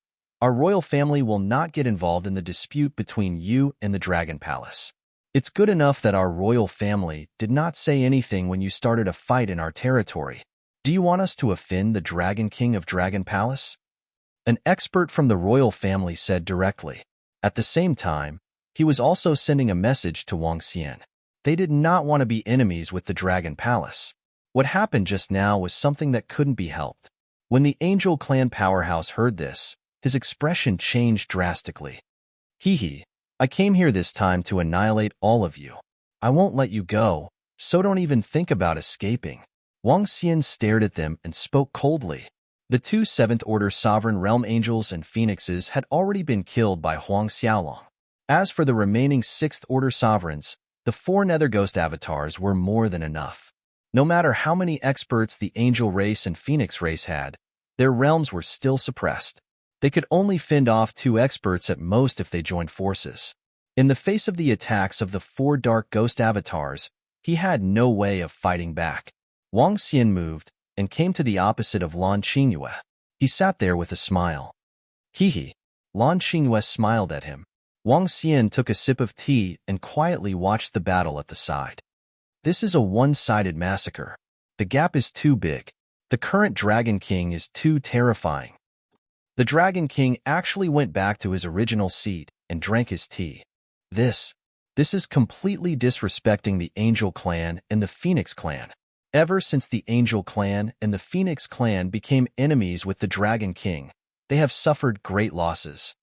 Our royal family will not get involved in the dispute between you and the Dragon Palace. It's good enough that our royal family did not say anything when you started a fight in our territory. Do you want us to offend the Dragon King of Dragon Palace? An expert from the royal family said directly. At the same time, he was also sending a message to Wang Xian. They did not want to be enemies with the Dragon Palace. What happened just now was something that couldn't be helped. When the Angel Clan powerhouse heard this, his expression changed drastically. Hee. I came here this time to annihilate all of you. I won't let you go, so don't even think about escaping. Wang Xian stared at them and spoke coldly. The two 7th-order Sovereign Realm Angels and Phoenixes had already been killed by Huang Xiaolong. As for the remaining 6th-order Sovereigns, the 4 Nether Ghost avatars were more than enough. No matter how many experts the Angel race and Phoenix race had, their realms were still suppressed. They could only fend off 2 experts at most if they joined forces. In the face of the attacks of the 4 Dark Ghost avatars, He had no way of fighting back. Wang Xian moved and came to the opposite of Lan Qingyue. He sat there with a smile. Hee. Lan Qingyue smiled at him. Wang Xian took a sip of tea and quietly watched the battle at the side. This is a one-sided massacre. The gap is too big. The current Dragon King is too terrifying. The Dragon King actually went back to his original seat and drank his tea. This is completely disrespecting the Angel Clan and the Phoenix Clan. Ever since the Angel Clan and the Phoenix Clan became enemies with the Dragon King, they have suffered great losses.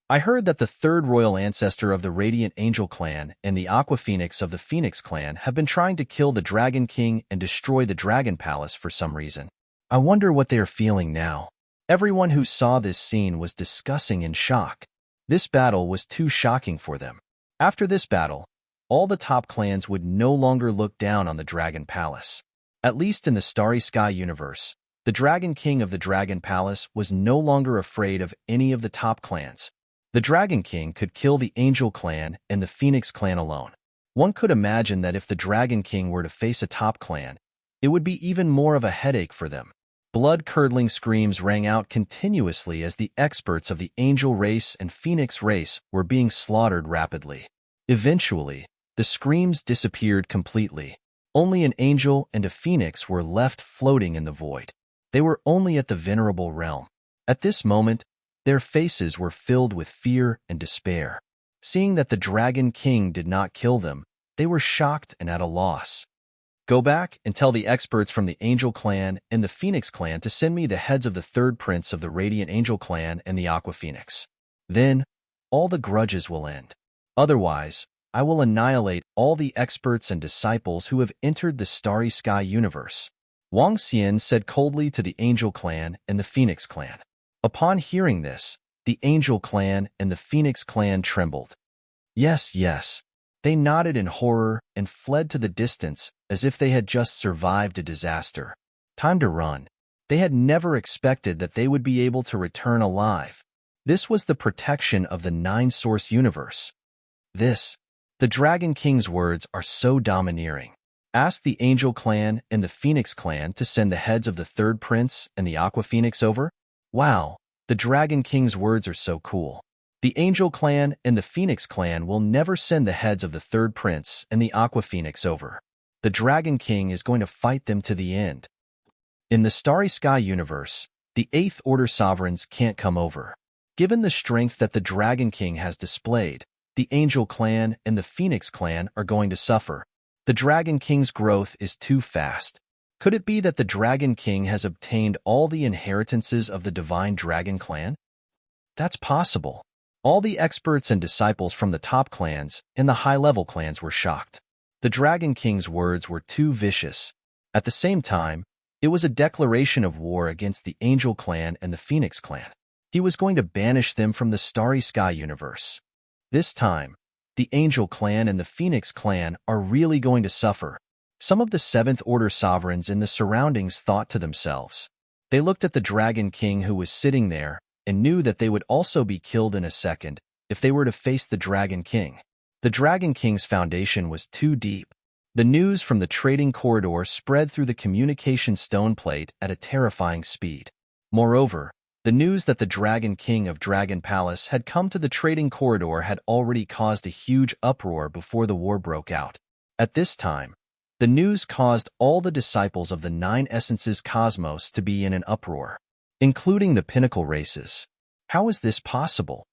I heard that the third royal ancestor of the Radiant Angel Clan and the Aqua Phoenix of the Phoenix Clan have been trying to kill the Dragon King and destroy the Dragon Palace for some reason. I wonder what they are feeling now. Everyone who saw this scene was discussing in shock. This battle was too shocking for them. After this battle, all the top clans would no longer look down on the Dragon Palace. At least in the Starry Sky universe, the Dragon King of the Dragon Palace was no longer afraid of any of the top clans. The Dragon King could kill the Angel Clan and the Phoenix Clan alone. One could imagine that if the Dragon King were to face a top clan, it would be even more of a headache for them. Blood-curdling screams rang out continuously as the experts of the Angel race and Phoenix race were being slaughtered rapidly. Eventually, the screams disappeared completely. Only an Angel and a Phoenix were left floating in the void. They were only at the Venerable Realm. At this moment, their faces were filled with fear and despair. Seeing that the Dragon King did not kill them, they were shocked and at a loss. Go back and tell the experts from the Angel Clan and the Phoenix Clan to send me the heads of the third prince of the Radiant Angel Clan and the Aqua Phoenix. Then, all the grudges will end. Otherwise, I will annihilate all the experts and disciples who have entered the Starry Sky universe. Wang Xian said coldly to the Angel Clan and the Phoenix Clan. Upon hearing this, the Angel Clan and the Phoenix Clan trembled. Yes. They nodded in horror and fled to the distance as if they had just survived a disaster. Time to run. They had never expected that they would be able to return alive. This was the protection of the Nine-Source universe. The Dragon King's words are so domineering. Ask the Angel Clan and the Phoenix Clan to send the heads of the third prince and the Aqua Phoenix over? Wow, the Dragon King's words are so cool. The Angel Clan and the Phoenix Clan will never send the heads of the third prince and the Aqua Phoenix over. The Dragon King is going to fight them to the end. In the Starry Sky universe, the Eighth Order sovereigns can't come over. Given the strength that the Dragon King has displayed, the Angel Clan and the Phoenix Clan are going to suffer. The Dragon King's growth is too fast. Could it be that the Dragon King has obtained all the inheritances of the Divine Dragon Clan? That's possible. All the experts and disciples from the top clans and the high-level clans were shocked. The Dragon King's words were too vicious. At the same time, it was a declaration of war against the Angel Clan and the Phoenix Clan. He was going to banish them from the Starry Sky universe. This time, the Angel Clan and the Phoenix Clan are really going to suffer. Some of the Seventh Order sovereigns in the surroundings thought to themselves. They looked at the Dragon King who was sitting there and knew that they would also be killed in a second if they were to face the Dragon King. The Dragon King's foundation was too deep. The news from the trading corridor spread through the communication stone plate at a terrifying speed. Moreover, the news that the Dragon King of Dragon Palace had come to the trading corridor had already caused a huge uproar before the war broke out. At this time, the news caused all the disciples of the Nine Essences Cosmos to be in an uproar, including the pinnacle races. How is this possible?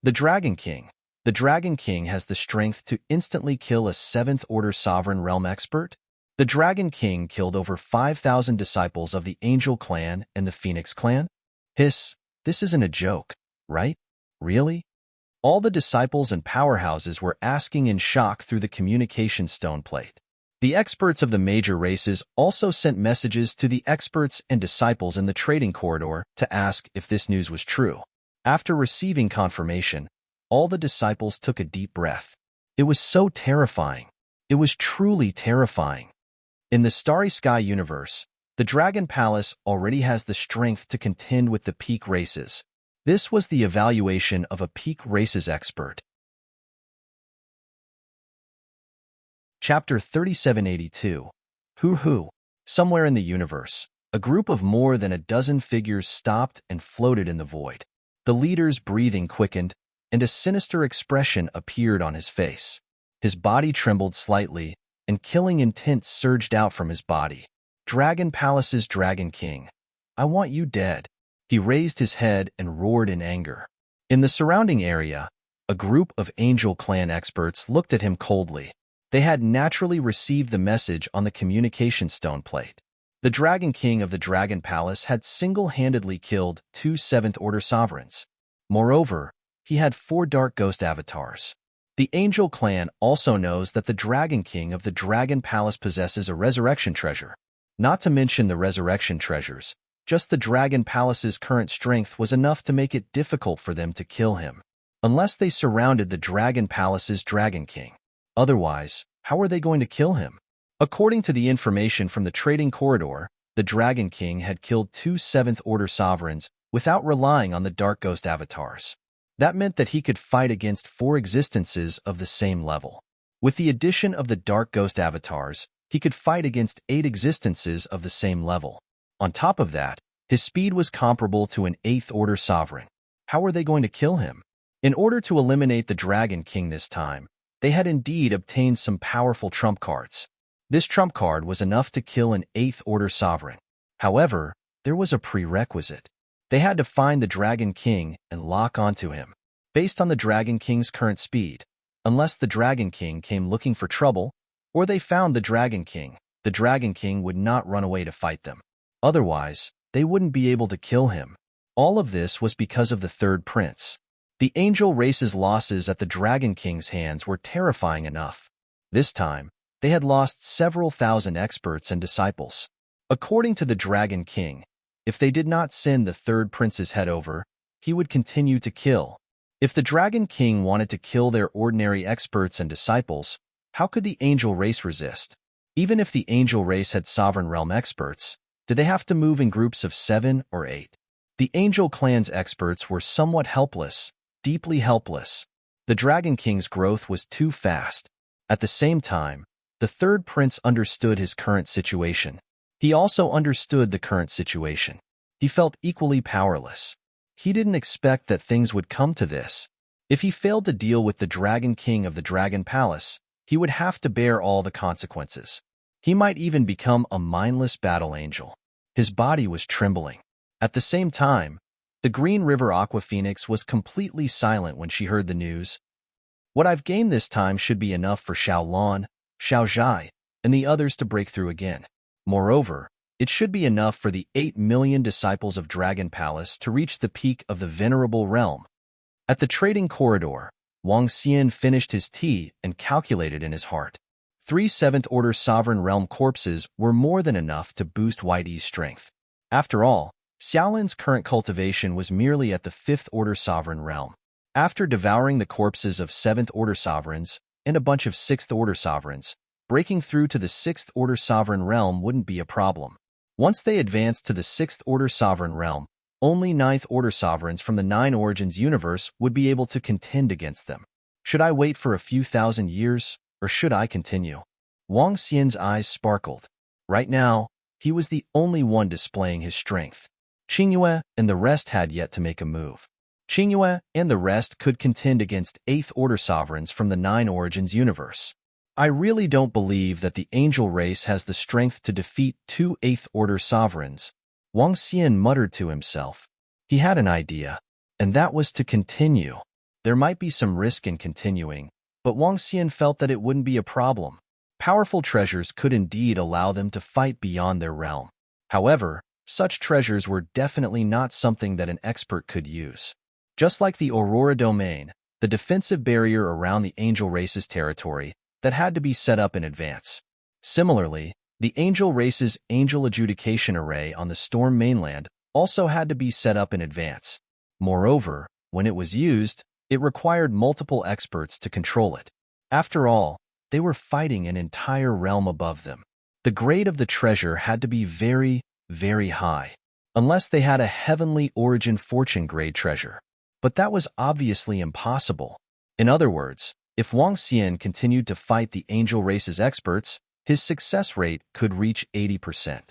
The Dragon King has the strength to instantly kill a Seventh Order Sovereign Realm expert? The Dragon King killed over 5,000 disciples of the Angel Clan and the Phoenix Clan? This isn't a joke, right? Really? All the disciples and powerhouses were asking in shock through the communication stone plate. The experts of the major races also sent messages to the experts and disciples in the trading corridor to ask if this news was true. After receiving confirmation, all the disciples took a deep breath. It was so terrifying. It was truly terrifying. In the Starry Sky universe, the Dragon Palace already has the strength to contend with the peak races. This was the evaluation of a peak races expert. Chapter 3782. Hoo-hoo. Somewhere in the universe, a group of more than a dozen figures stopped and floated in the void. The leader's breathing quickened, and a sinister expression appeared on his face. His body trembled slightly, and killing intent surged out from his body. Dragon Palace's Dragon King. I want you dead. He raised his head and roared in anger. In the surrounding area, a group of Angel Clan experts looked at him coldly. They had naturally received the message on the communication stone plate. The Dragon King of the Dragon Palace had single-handedly killed 2 7th Order sovereigns. Moreover, he had 4 Dark Ghost avatars. The Angel Clan also knows that the Dragon King of the Dragon Palace possesses a resurrection treasure. Not to mention the resurrection treasures, just the Dragon Palace's current strength was enough to make it difficult for them to kill him, unless they surrounded the Dragon Palace's Dragon King. Otherwise, how are they going to kill him? According to the information from the trading corridor, the Dragon King had killed 2 7th Order sovereigns without relying on the Dark Ghost avatars. That meant that he could fight against 4 existences of the same level. With the addition of the Dark Ghost avatars, he could fight against 8 existences of the same level. On top of that, his speed was comparable to an 8th Order sovereign. How were they going to kill him? In order to eliminate the Dragon King this time, they had indeed obtained some powerful trump cards. This trump card was enough to kill an 8th Order sovereign. However, there was a prerequisite. They had to find the Dragon King and lock onto him. Based on the Dragon King's current speed, unless the Dragon King came looking for trouble, or they found the Dragon King would not run away to fight them. Otherwise, they wouldn't be able to kill him. All of this was because of the third prince. The angel race's losses at the Dragon King's hands were terrifying enough. This time, they had lost several thousand experts and disciples. According to the Dragon King, if they did not send the third prince's head over, he would continue to kill. If the Dragon King wanted to kill their ordinary experts and disciples, how could the angel race resist? Even if the angel race had sovereign realm experts, did they have to move in groups of 7 or 8? The Angel Clan's experts were somewhat helpless, deeply helpless. The Dragon King's growth was too fast. At the same time, the third prince understood his current situation. He also understood the current situation. He felt equally powerless. He didn't expect that things would come to this. If he failed to deal with the Dragon King of the Dragon Palace, he would have to bear all the consequences. He might even become a mindless battle angel. His body was trembling. At the same time, the Green River Aqua Phoenix was completely silent when she heard the news. What I've gained this time should be enough for Xiao Lan, Xiao Zhai, and the others to break through again. Moreover, it should be enough for the 8 million disciples of Dragon Palace to reach the peak of the Venerable Realm. At the trading corridor, Wang Xian finished his tea and calculated in his heart. 3 7th Order Sovereign Realm corpses were more than enough to boost White E's strength. After all, Xiaolin's current cultivation was merely at the 5th Order Sovereign Realm. After devouring the corpses of 7th Order sovereigns and a bunch of 6th Order sovereigns, breaking through to the 6th Order Sovereign Realm wouldn't be a problem. Once they advanced to the 6th Order Sovereign Realm, only 9th Order sovereigns from the 9 Origins universe would be able to contend against them. Should I wait for a few thousand years, or should I continue? Wang Xian's eyes sparkled. Right now, he was the only one displaying his strength. Qingyue and the rest had yet to make a move. Qingyue and the rest could contend against 8th Order sovereigns from the 9 Origins universe. I really don't believe that the angel race has the strength to defeat 2 8th Order sovereigns, Wang Xian muttered to himself. He had an idea, and that was to continue. There might be some risk in continuing, but Wang Xian felt that it wouldn't be a problem. Powerful treasures could indeed allow them to fight beyond their realm. However, such treasures were definitely not something that an expert could use. Just like the Aurora Domain, the defensive barrier around the angel race's territory that had to be set up in advance. Similarly, the angel race's angel adjudication array on the Storm mainland also had to be set up in advance. Moreover, when it was used, it required multiple experts to control it. After all, they were fighting an entire realm above them. The grade of the treasure had to be very, very high, unless they had a heavenly origin fortune grade treasure. But that was obviously impossible. In other words, If Wang Xian continued to fight the angel race's experts, his success rate could reach 80%.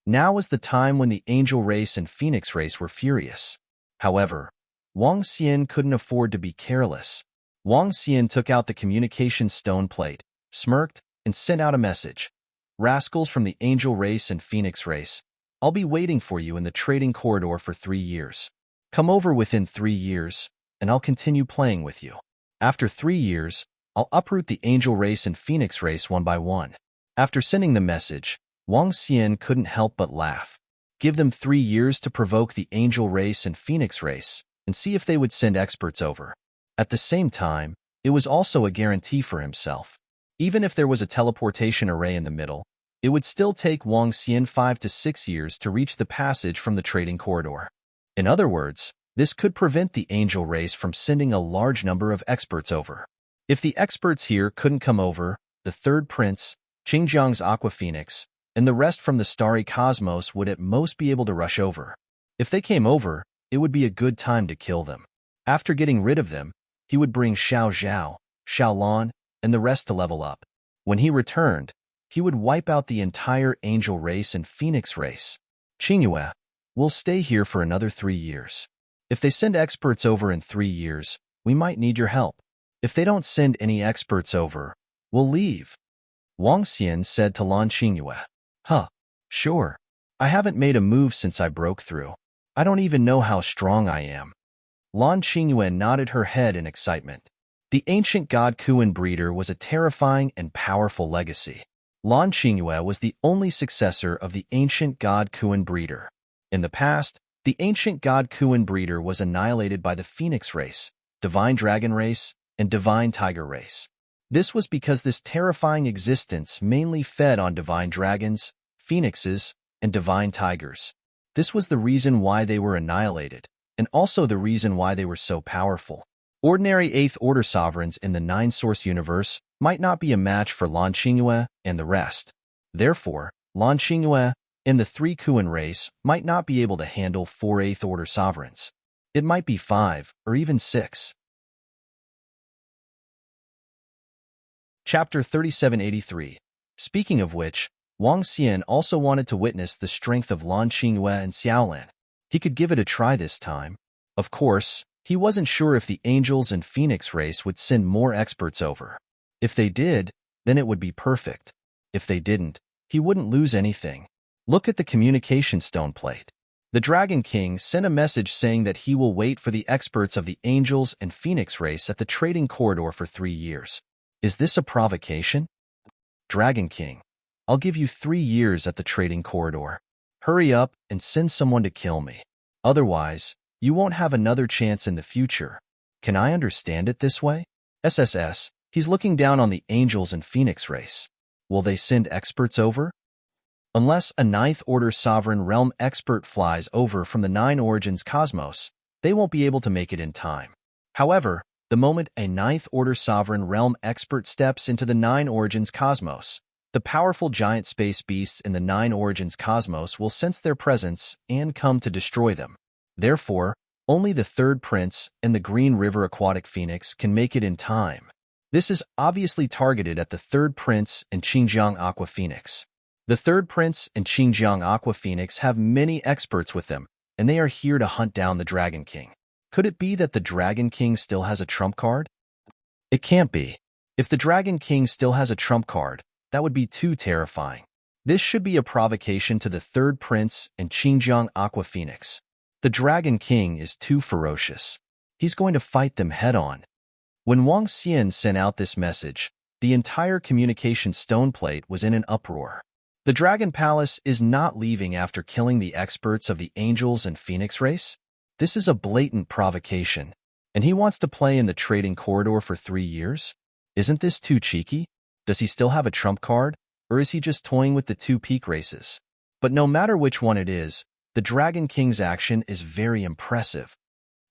Now was the time when the angel race and phoenix race were furious. However, Wang Xian couldn't afford to be careless. Wang Xian took out the communication stone plate, smirked, and sent out a message. Rascals from the angel race and phoenix race, I'll be waiting for you in the trading corridor for 3 years. Come over within 3 years, and I'll continue playing with you. After 3 years, I'll uproot the angel race and phoenix race one by one. After sending the message, Wang Xian couldn't help but laugh. Give them 3 years to provoke the angel race and phoenix race, and see if they would send experts over. At the same time, it was also a guarantee for himself. Even if there was a teleportation array in the middle, it would still take Wang Xian 5 to 6 years to reach the passage from the trading corridor. In other words, this could prevent the angel race from sending a large number of experts over. If the experts here couldn't come over, the third prince, Xinjiang's Aqua Phoenix, and the rest from the starry cosmos would at most be able to rush over. If they came over, it would be a good time to kill them. After getting rid of them, he would bring Xiao Zhao, Xiaolon, and the rest to level up. When he returned, he would wipe out the entire angel race and phoenix race. Qingyue, we'll stay here for another 3 years. If they send experts over in 3 years, we might need your help. If they don't send any experts over, we'll leave. Wang Xian said to Lan Qingyue. Huh, sure. I haven't made a move since I broke through. I don't even know how strong I am. Lan Qingyue nodded her head in excitement. The ancient god Kuan breeder was a terrifying and powerful legacy. Lan Qingyue was the only successor of the ancient god Kuan breeder. In the past, the ancient god Kuan breeder was annihilated by the phoenix race, divine dragon race, and divine tiger race. This was because this terrifying existence mainly fed on divine dragons, phoenixes, and divine tigers. This was the reason why they were annihilated, and also the reason why they were so powerful. Ordinary 8th Order sovereigns in the 9-source universe might not be a match for Lan Qingyue and the rest. Therefore, Lan Qingyue and the 3 Kuan race might not be able to handle 4 8th Order sovereigns. It might be 5 or even 6. Chapter 3783. Speaking of which, Wang Xian also wanted to witness the strength of Lan Qingyue and Xiaolan. He could give it a try this time. Of course, he wasn't sure if the Angels and Phoenix race would send more experts over. If they did, then it would be perfect. If they didn't, he wouldn't lose anything. Look at the communication stone plate. The Dragon King sent a message saying that he will wait for the experts of the Angels and Phoenix race at the trading corridor for 3 years. Is this a provocation? Dragon King, I'll give you 3 years at the trading corridor. Hurry up and send someone to kill me. Otherwise, you won't have another chance in the future. Can I understand it this way? SSS, he's looking down on the Angels and Phoenix race. Will they send experts over? Unless a 9th Order Sovereign Realm expert flies over from the 9 Origins cosmos, they won't be able to make it in time. However, the moment a 9th Order Sovereign Realm expert steps into the 9 Origins cosmos, the powerful giant space beasts in the 9 Origins cosmos will sense their presence and come to destroy them. Therefore, only the 3rd Prince and the Green River Aquatic Phoenix can make it in time. This is obviously targeted at the 3rd Prince and Xinjiang Aqua Phoenix. The 3rd Prince and Xinjiang Aqua Phoenix have many experts with them, and they are here to hunt down the Dragon King. Could it be that the Dragon King still has a trump card? It can't be. If the Dragon King still has a trump card, that would be too terrifying. This should be a provocation to the 3rd Prince and Xinjiang Aqua Phoenix. The Dragon King is too ferocious. He's going to fight them head-on. When Wang Xian sent out this message, the entire communication stone plate was in an uproar. The Dragon Palace is not leaving after killing the experts of the Angels and Phoenix race. This is a blatant provocation, and he wants to play in the trading corridor for 3 years? Isn't this too cheeky? Does he still have a trump card, or is he just toying with the 2 peak races? But no matter which one it is, the Dragon King's action is very impressive.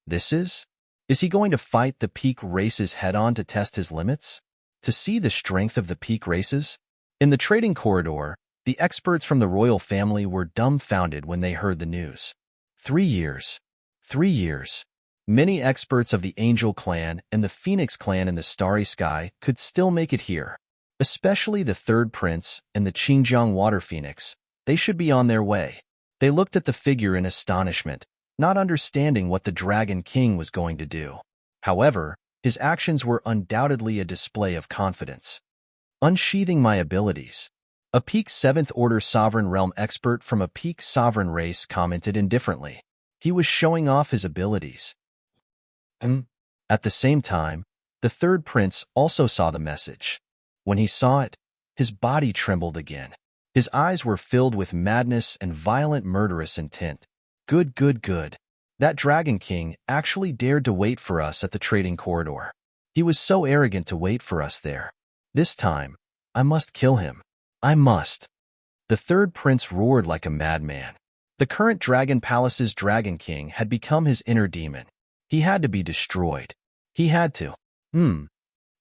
Is he going to fight the peak races head-on to test his limits? To see the strength of the peak races? In the trading corridor, the experts from the royal family were dumbfounded when they heard the news. 3 years. 3 years. Many experts of the Angel clan and the Phoenix clan in the starry sky could still make it here, especially the third prince and the Xinjiang water phoenix. They should be on their way. They looked at the figure in astonishment, not understanding what the Dragon King was going to do. However, his actions were undoubtedly a display of confidence. Unsheathing my abilities. A peak 7th Order Sovereign Realm expert from a peak sovereign race commented indifferently. He was showing off his abilities. At the same time, the third prince also saw the message. When he saw it, his body trembled again. His eyes were filled with madness and violent murderous intent. Good, good, good. That Dragon King actually dared to wait for us at the trading corridor. He was so arrogant to wait for us there. This time, I must kill him. I must. The third prince roared like a madman. The current Dragon Palace's Dragon King had become his inner demon. He had to be destroyed. He had to.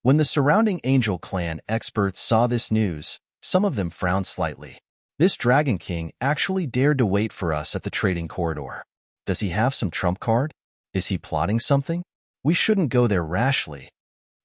When the surrounding Angel clan experts saw this news, some of them frowned slightly. This Dragon King actually dared to wait for us at the trading corridor. Does he have some trump card? Is he plotting something? We shouldn't go there rashly.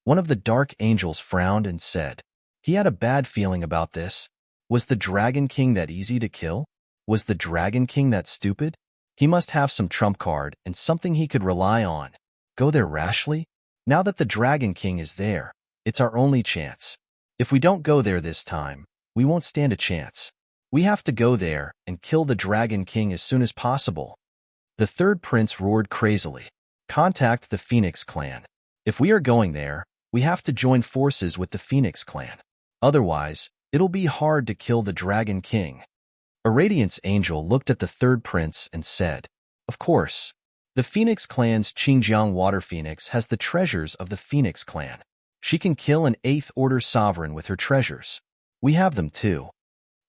One of the Dark Angels frowned and said, he had a bad feeling about this. Was the Dragon King that easy to kill? Was the Dragon King that stupid? He must have some trump card and something he could rely on. Go there rashly? Now that the Dragon King is there, it's our only chance. If we don't go there this time, we won't stand a chance. We have to go there and kill the Dragon King as soon as possible. The third prince roared crazily. Contact the Phoenix clan. If we are going there, we have to join forces with the Phoenix clan. Otherwise, it'll be hard to kill the Dragon King. A Radiance Angel looked at the third prince and said, of course. The Phoenix clan's Xinjiang Water Phoenix has the treasures of the Phoenix clan. She can kill an 8th Order Sovereign with her treasures. We have them too.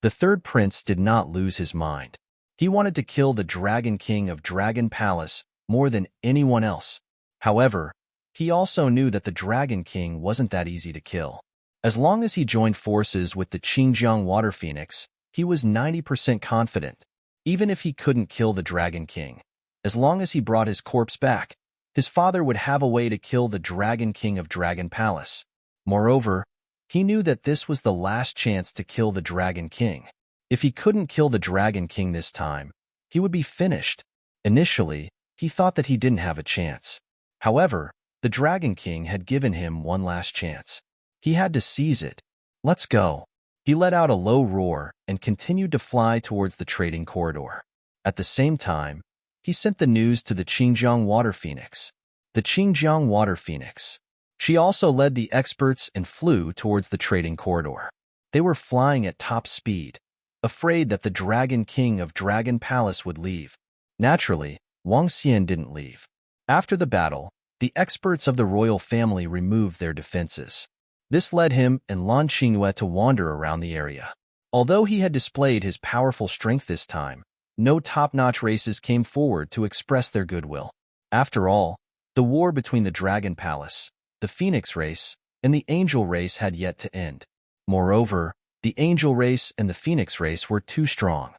The third prince did not lose his mind. He wanted to kill the Dragon King of Dragon Palace more than anyone else. However, he also knew that the Dragon King wasn't that easy to kill. As long as he joined forces with the Xinjiang Water Phoenix, he was 90% confident. Even if he couldn't kill the Dragon King, as long as he brought his corpse back, his father would have a way to kill the Dragon King of Dragon Palace. Moreover, he knew that this was the last chance to kill the Dragon King. If he couldn't kill the Dragon King this time, he would be finished. Initially, he thought that he didn't have a chance. However, the Dragon King had given him one last chance. He had to seize it. Let's go. He let out a low roar and continued to fly towards the trading corridor. At the same time, he sent the news to the Xinjiang Water Phoenix. The Xinjiang Water Phoenix. She also led the experts and flew towards the trading corridor. They were flying at top speed, afraid that the Dragon King of Dragon Palace would leave. Naturally, Wang Xian didn't leave. After the battle, the experts of the royal family removed their defenses. This led him and Lan Qingyue to wander around the area. Although he had displayed his powerful strength this time, no top-notch races came forward to express their goodwill. After all, the war between the Dragon Palace, the Phoenix race, and the Angel race had yet to end. Moreover, the Angel race and the Phoenix race were too strong.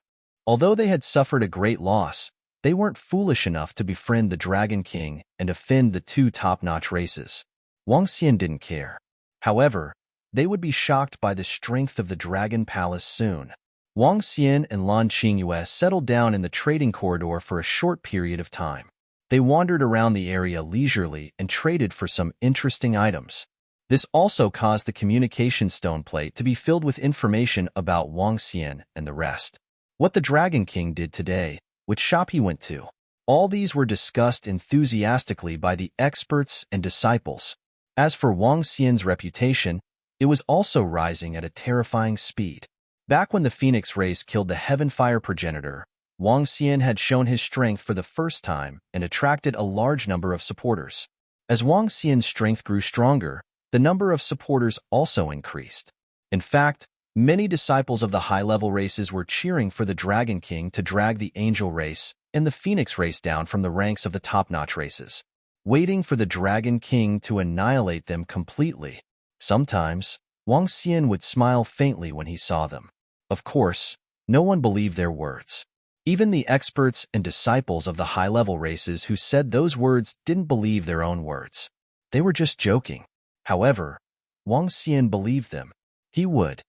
Although they had suffered a great loss, they weren't foolish enough to befriend the Dragon King and offend the two top-notch races. Wang Xian didn't care. However, they would be shocked by the strength of the Dragon Palace soon. Wang Xian and Lan Qingyue settled down in the trading corridor for a short period of time. They wandered around the area leisurely and traded for some interesting items. This also caused the communication stone plate to be filled with information about Wang Xian and the rest. What the Dragon King did today, which shop he went to. All these were discussed enthusiastically by the experts and disciples. As for Wang Xian's reputation, it was also rising at a terrifying speed. Back when the Phoenix race killed the Heaven Fire progenitor, Wang Xian had shown his strength for the first time and attracted a large number of supporters. As Wang Xian's strength grew stronger, the number of supporters also increased. In fact, many disciples of the high-level races were cheering for the Dragon King to drag the Angel race and the Phoenix race down from the ranks of the top-notch races, waiting for the Dragon King to annihilate them completely. Sometimes, Wang Xian would smile faintly when he saw them. Of course, no one believed their words. Even the experts and disciples of the high-level races who said those words didn't believe their own words. They were just joking. However, Wang Xian believed them. He would.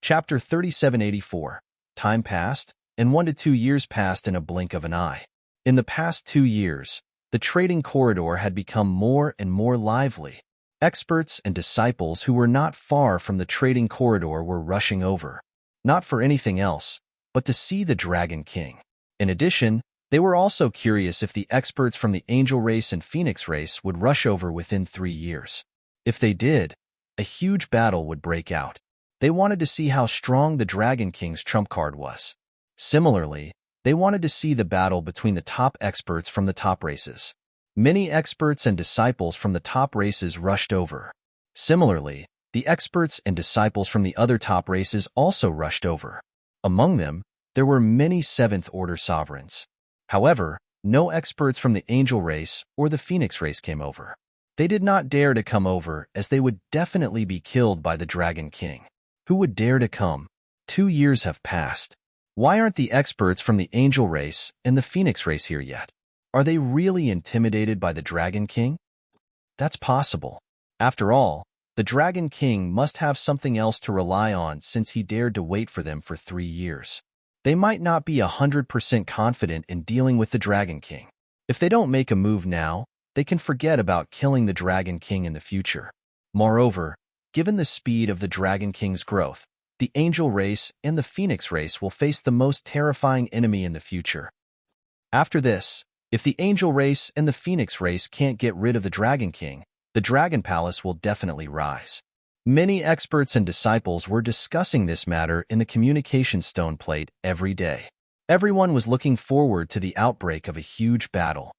Chapter 3784. Time passed, and 1 to 2 years passed in a blink of an eye. In the past 2 years, the trading corridor had become more and more lively. Experts and disciples who were not far from the trading corridor were rushing over, not for anything else, but to see the Dragon King. In addition, they were also curious if the experts from the Angel race and Phoenix race would rush over within 3 years. If they did, a huge battle would break out. They wanted to see how strong the Dragon King's trump card was. Similarly, they wanted to see the battle between the top experts from the top races. Many experts and disciples from the top races rushed over. Similarly, the experts and disciples from the other top races also rushed over. Among them, there were many 7th Order sovereigns. However, no experts from the Angel race or the Phoenix race came over. They did not dare to come over as they would definitely be killed by the Dragon King. Who would dare to come? 2 years have passed. Why aren't the experts from the Angel race and the Phoenix race here yet? Are they really intimidated by the Dragon King? That's possible. After all, the Dragon King must have something else to rely on since he dared to wait for them for 3 years. They might not be 100% confident in dealing with the Dragon King. If they don't make a move now, they can forget about killing the Dragon King in the future. Moreover, given the speed of the Dragon King's growth, the Angel race and the Phoenix race will face the most terrifying enemy in the future. After this, if the Angel race and the Phoenix race can't get rid of the Dragon King, the Dragon Palace will definitely rise. Many experts and disciples were discussing this matter in the communication stone plate every day. Everyone was looking forward to the outbreak of a huge battle.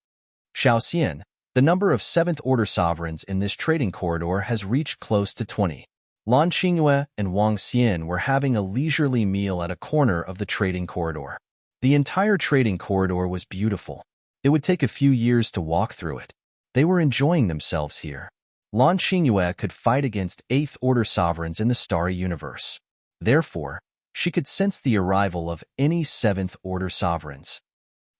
Shaoxian, the number of 7th Order sovereigns in this trading corridor has reached close to 20. Lan Qingyue and Wang Xian were having a leisurely meal at a corner of the trading corridor. The entire trading corridor was beautiful. It would take a few years to walk through it. They were enjoying themselves here. Lan Qingyue could fight against 8th Order sovereigns in the starry universe. Therefore, she could sense the arrival of any 7th Order sovereigns.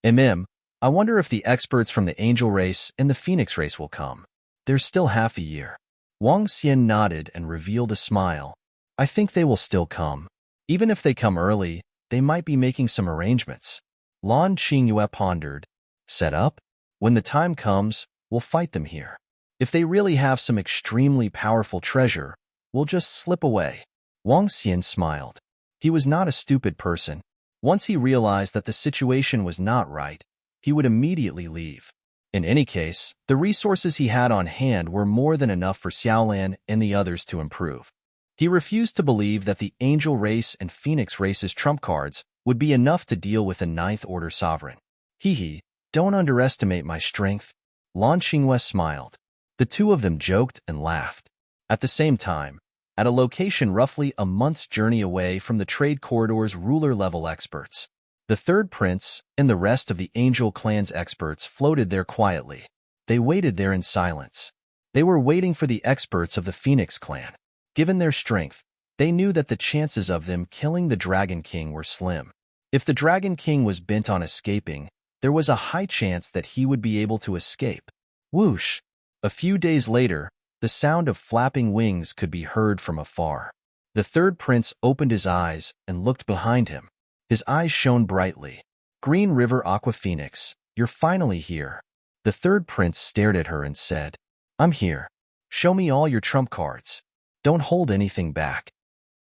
I wonder if the experts from the Angel race and the Phoenix race will come. There's still half a year. Wang Xian nodded and revealed a smile. I think they will still come. Even if they come early, they might be making some arrangements. Lan Qingyue pondered. Set up? When the time comes, we'll fight them here. If they really have some extremely powerful treasure, we'll just slip away. Wang Xian smiled. He was not a stupid person. Once he realized that the situation was not right, he would immediately leave. In any case, the resources he had on hand were more than enough for Xiaolan and the others to improve. He refused to believe that the Angel race and Phoenix race's trump cards would be enough to deal with a 9th Order sovereign. Hee, don't underestimate my strength. Lan Qingyue smiled. The two of them joked and laughed. At the same time, at a location roughly a month's journey away from the trade corridor's ruler-level experts, the third prince and the rest of the Angel clan's experts floated there quietly. They waited there in silence. They were waiting for the experts of the Phoenix clan. Given their strength, they knew that the chances of them killing the Dragon King were slim. If the Dragon King was bent on escaping, there was a high chance that he would be able to escape. Whoosh! A few days later, the sound of flapping wings could be heard from afar. The third prince opened his eyes and looked behind him. His eyes shone brightly. Green River Aqua Phoenix, you're finally here. The third prince stared at her and said, I'm here. Show me all your trump cards. Don't hold anything back.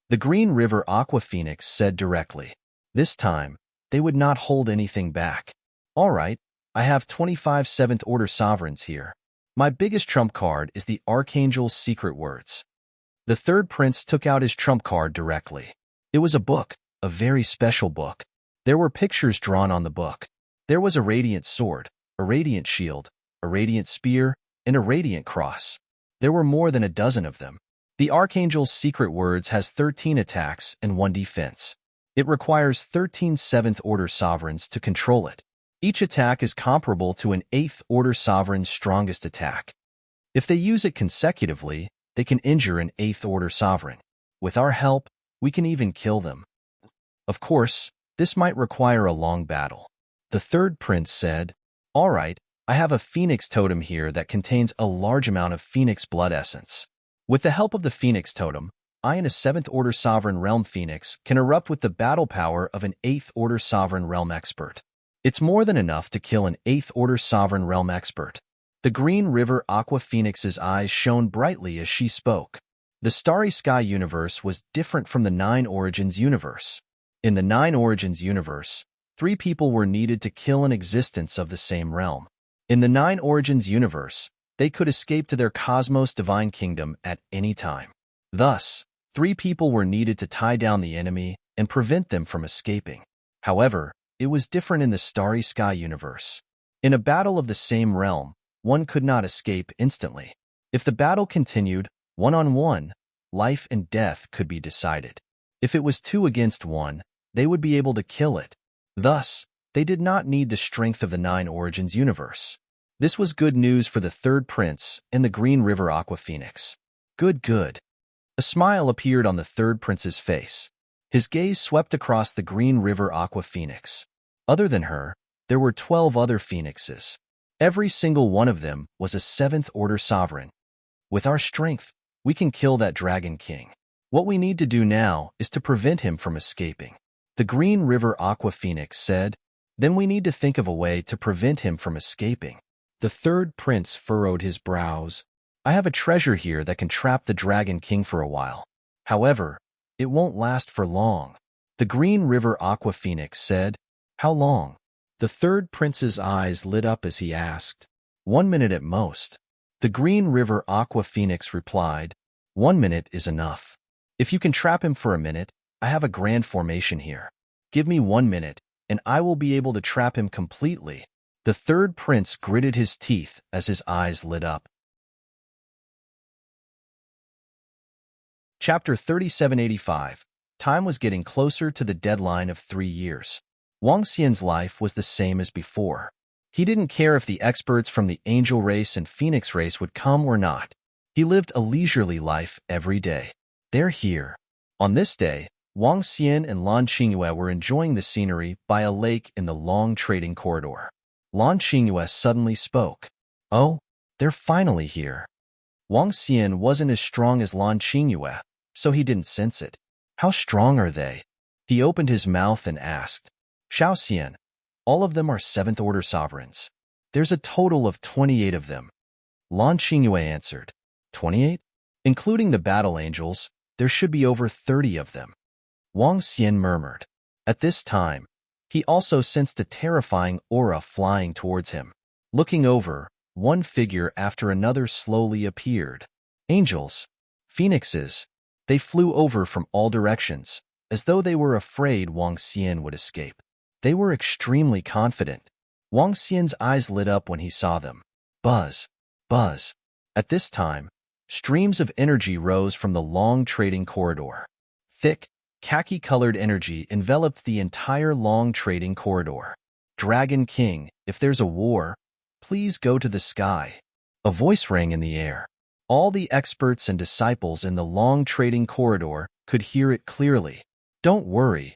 The Green River Aqua Phoenix said directly. This time, they would not hold anything back. All right, I have 25 7th Order sovereigns here. My biggest trump card is the Archangel's Secret Words. The third prince took out his trump card directly. It was a book, a very special book. There were pictures drawn on the book. There was a radiant sword, a radiant shield, a radiant spear, and a radiant cross. There were more than a dozen of them. The Archangel's Secret Words has 13 attacks and 1 defense. It requires 13 7th Order sovereigns to control it. Each attack is comparable to an 8th Order sovereign's strongest attack. If they use it consecutively, they can injure an 8th Order sovereign. With our help, we can even kill them. Of course, this might require a long battle. The third prince said, "All right, I have a phoenix totem here that contains a large amount of phoenix blood essence. With the help of the phoenix totem, I and a 7th Order Sovereign Realm Phoenix can erupt with the battle power of an 8th Order Sovereign Realm Expert. It's more than enough to kill an 8th Order Sovereign Realm Expert." The Green River Aqua Phoenix's eyes shone brightly as she spoke. The Starry Sky universe was different from the Nine Origins universe. In the Nine Origins universe, 3 people were needed to kill an existence of the same realm. In the Nine Origins universe, they could escape to their Cosmos Divine Kingdom at any time. Thus, 3 people were needed to tie down the enemy and prevent them from escaping. However, it was different in the Starry Sky universe. In a battle of the same realm, one could not escape instantly. If the battle continued, one-on-one, life and death could be decided. If it was 2 against 1, they would be able to kill it. Thus, they did not need the strength of the Nine Origins universe. This was good news for the third prince and the Green River Aqua Phoenix. Good. A smile appeared on the third prince's face. His gaze swept across the Green River Aqua Phoenix. Other than her, there were 12 other phoenixes. Every single one of them was a 7th Order Sovereign. With our strength, we can kill that Dragon King. What we need to do now is to prevent him from escaping. The Green River Aqua Phoenix said, "Then we need to think of a way to prevent him from escaping." The third prince furrowed his brows. "I have a treasure here that can trap the Dragon King for a while. However, it won't last for long." The Green River Aqua Phoenix said, "How long?" The third prince's eyes lit up as he asked. 1 minute at most." The Green River Aqua Phoenix replied, 1 minute is enough. If you can trap him for a minute, I have a grand formation here. Give me 1 minute, and I will be able to trap him completely." The third prince gritted his teeth as his eyes lit up. Chapter 3785. Time was getting closer to the deadline of 3 years. Wang Xian's life was the same as before. He didn't care if the experts from the angel race and phoenix race would come or not. He lived a leisurely life every day. They're here. On this day, Wang Xian and Lan Qingyue were enjoying the scenery by a lake in the long trading corridor. Lan Qingyue suddenly spoke. "Oh, they're finally here." Wang Xian wasn't as strong as Lan Qingyue, so he didn't sense it. "How strong are they?" He opened his mouth and asked. "Xiao Xian, all of them are 7th Order Sovereigns. There's a total of 28 of them." Lan Qingyue answered. 28? Including the battle angels, there should be over 30 of them. Wang Xian murmured. At this time, he also sensed a terrifying aura flying towards him. Looking over, one figure after another slowly appeared. Angels, phoenixes, they flew over from all directions, as though they were afraid Wang Xian would escape. They were extremely confident. Wang Xian's eyes lit up when he saw them. Buzz, buzz. At this time, streams of energy rose from the long trading corridor. Thick, khaki-colored energy enveloped the entire long trading corridor. "Dragon King, if there's a war, please go to the sky." A voice rang in the air. All the experts and disciples in the long trading corridor could hear it clearly. "Don't worry,"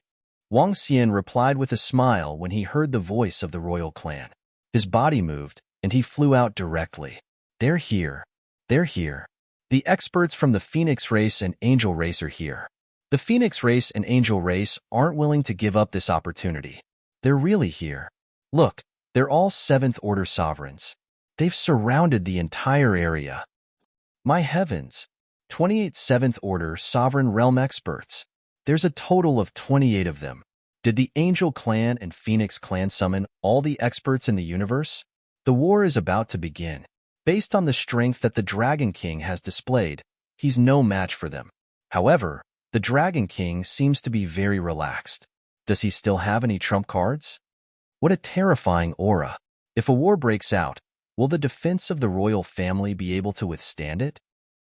Wang Xian replied with a smile when he heard the voice of the royal clan. His body moved, and he flew out directly. "They're here. They're here. The experts from the Phoenix race and Angel race are here. The Phoenix race and Angel race aren't willing to give up this opportunity. They're really here. Look, they're all 7th Order Sovereigns. They've surrounded the entire area. My heavens, 28 7th Order Sovereign Realm experts. There's a total of 28 of them. Did the Angel clan and Phoenix clan summon all the experts in the universe? The war is about to begin. Based on the strength that the Dragon King has displayed, he's no match for them. However, the Dragon King seems to be very relaxed. Does he still have any trump cards? What a terrifying aura. If a war breaks out, will the defense of the royal family be able to withstand it?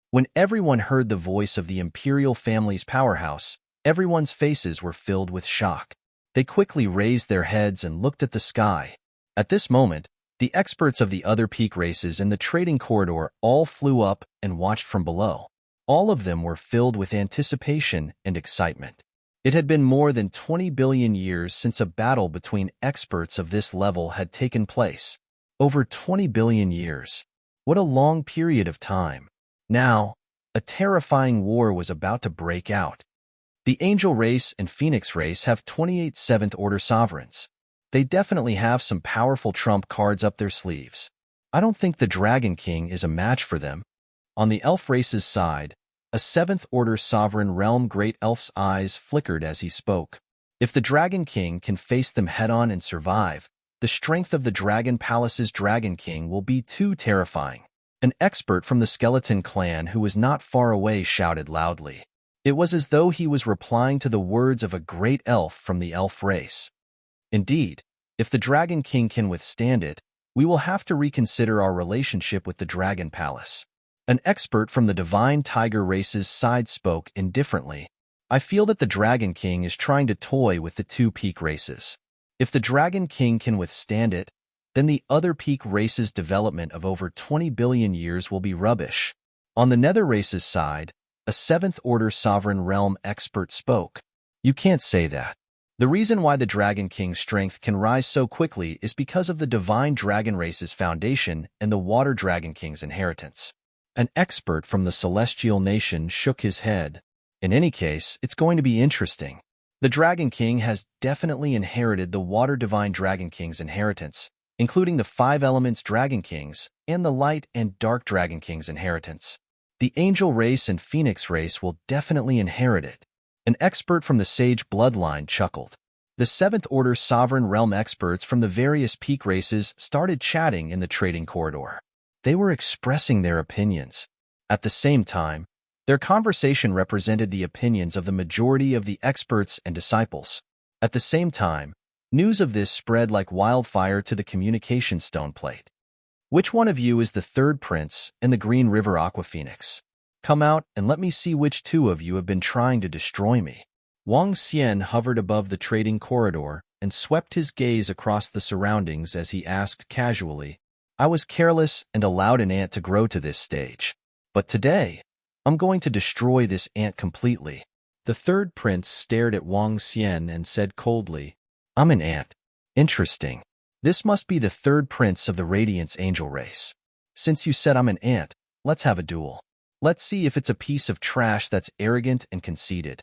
When everyone heard the voice of the imperial family's powerhouse, everyone's faces were filled with shock. They quickly raised their heads and looked at the sky. At this moment, the experts of the other peak races in the trading corridor all flew up and watched from below. All of them were filled with anticipation and excitement. It had been more than 20 billion years since a battle between experts of this level had taken place. Over 20 billion years. What a long period of time. Now, a terrifying war was about to break out. The angel race and phoenix race have 28 seventh-order sovereigns. They definitely have some powerful trump cards up their sleeves. I don't think the Dragon King is a match for them. On the elf race's side, a seventh-order sovereign realm great elf's eyes flickered as he spoke. If the Dragon King can face them head-on and survive, the strength of the Dragon Palace's Dragon King will be too terrifying. An expert from the Skeleton Clan who was not far away shouted loudly. It was as though he was replying to the words of a great elf from the elf race. Indeed, if the Dragon King can withstand it, we will have to reconsider our relationship with the Dragon Palace. An expert from the Divine Tiger race's side spoke indifferently. I feel that the Dragon King is trying to toy with the two peak races. If the Dragon King can withstand it, then the other peak race's development of over 20 billion years will be rubbish. On the Nether race's side, a seventh-order sovereign realm expert spoke. You can't say that. The reason why the Dragon King's strength can rise so quickly is because of the Divine Dragon race's foundation and the Water Dragon King's inheritance. An expert from the Celestial Nation shook his head. In any case, it's going to be interesting. The Dragon King has definitely inherited the Water Divine Dragon King's inheritance, including the Five Elements Dragon Kings and the Light and Dark Dragon King's inheritance. The Angel race and Phoenix race will definitely inherit it. An expert from the Sage bloodline chuckled. The seventh-order sovereign realm experts from the various peak races started chatting in the trading corridor. They were expressing their opinions. At the same time, their conversation represented the opinions of the majority of the experts and disciples. At the same time, news of this spread like wildfire to the communication stone plate. Which one of you is the third prince in the Green River Aqua Phoenix? Come out and let me see which two of you have been trying to destroy me. Wang Xian hovered above the trading corridor and swept his gaze across the surroundings as he asked casually, I was careless and allowed an ant to grow to this stage. But today, I'm going to destroy this ant completely. The third prince stared at Wang Xian and said coldly, I'm an ant. Interesting. This must be the third prince of the Radiance Angel race. Since you said I'm an ant, let's have a duel. Let's see if it's a piece of trash that's arrogant and conceited,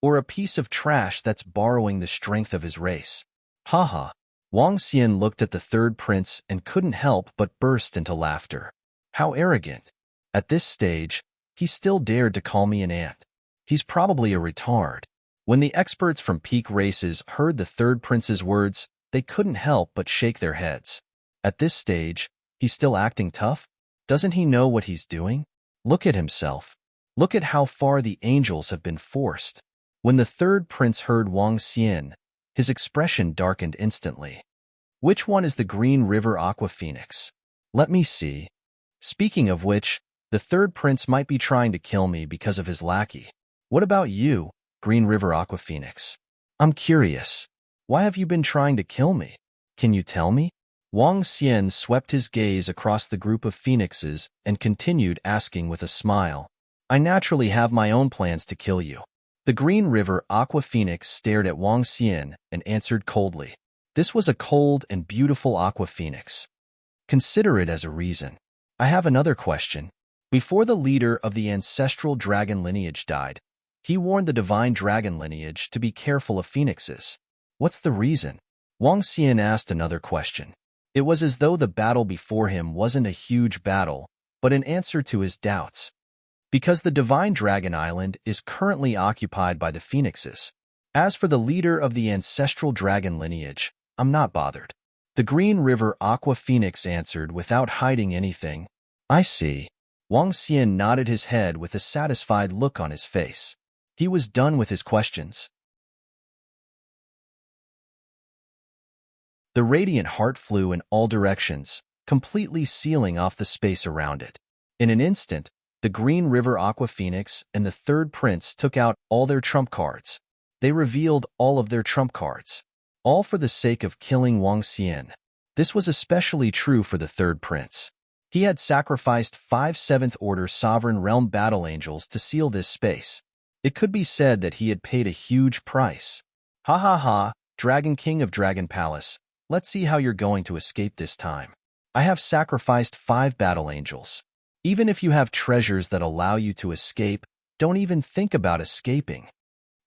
or a piece of trash that's borrowing the strength of his race. Haha. Wang Xian looked at the third prince and couldn't help but burst into laughter. How arrogant. At this stage, he still dared to call me an ant. He's probably a retard. When the experts from peak races heard the third prince's words, they couldn't help but shake their heads. At this stage, he's still acting tough? Doesn't he know what he's doing? Look at himself. Look at how far the angels have been forced. When the third prince heard Wang Xian, his expression darkened instantly. Which one is the Green River Aqua Phoenix? Let me see. Speaking of which, the third prince might be trying to kill me because of his lackey. What about you, Green River Aqua Phoenix? I'm curious. Why have you been trying to kill me? Can you tell me? Wang Xian swept his gaze across the group of phoenixes and continued asking with a smile. I naturally have my own plans to kill you. The Green River Aqua Phoenix stared at Wang Xian and answered coldly. This was a cold and beautiful Aqua Phoenix. Consider it as a reason. I have another question. Before the leader of the ancestral dragon lineage died, he warned the divine dragon lineage to be careful of phoenixes. What's the reason? Wang Xian asked another question. It was as though the battle before him wasn't a huge battle, but an answer to his doubts. Because the Divine Dragon Island is currently occupied by the phoenixes. As for the leader of the ancestral dragon lineage, I'm not bothered. The Green River Aqua Phoenix answered without hiding anything. I see. Wang Xian nodded his head with a satisfied look on his face. He was done with his questions. The radiant heart flew in all directions, completely sealing off the space around it. In an instant, the Green River Aqua Phoenix and the third prince took out all their trump cards. They revealed all of their trump cards, all for the sake of killing Wang Xian. This was especially true for the third prince. He had sacrificed 5 seventh-order sovereign realm battle angels to seal this space. It could be said that he had paid a huge price. Ha ha ha, Dragon King of Dragon Palace, let's see how you're going to escape this time. I have sacrificed 5 battle angels. Even if you have treasures that allow you to escape, don't even think about escaping.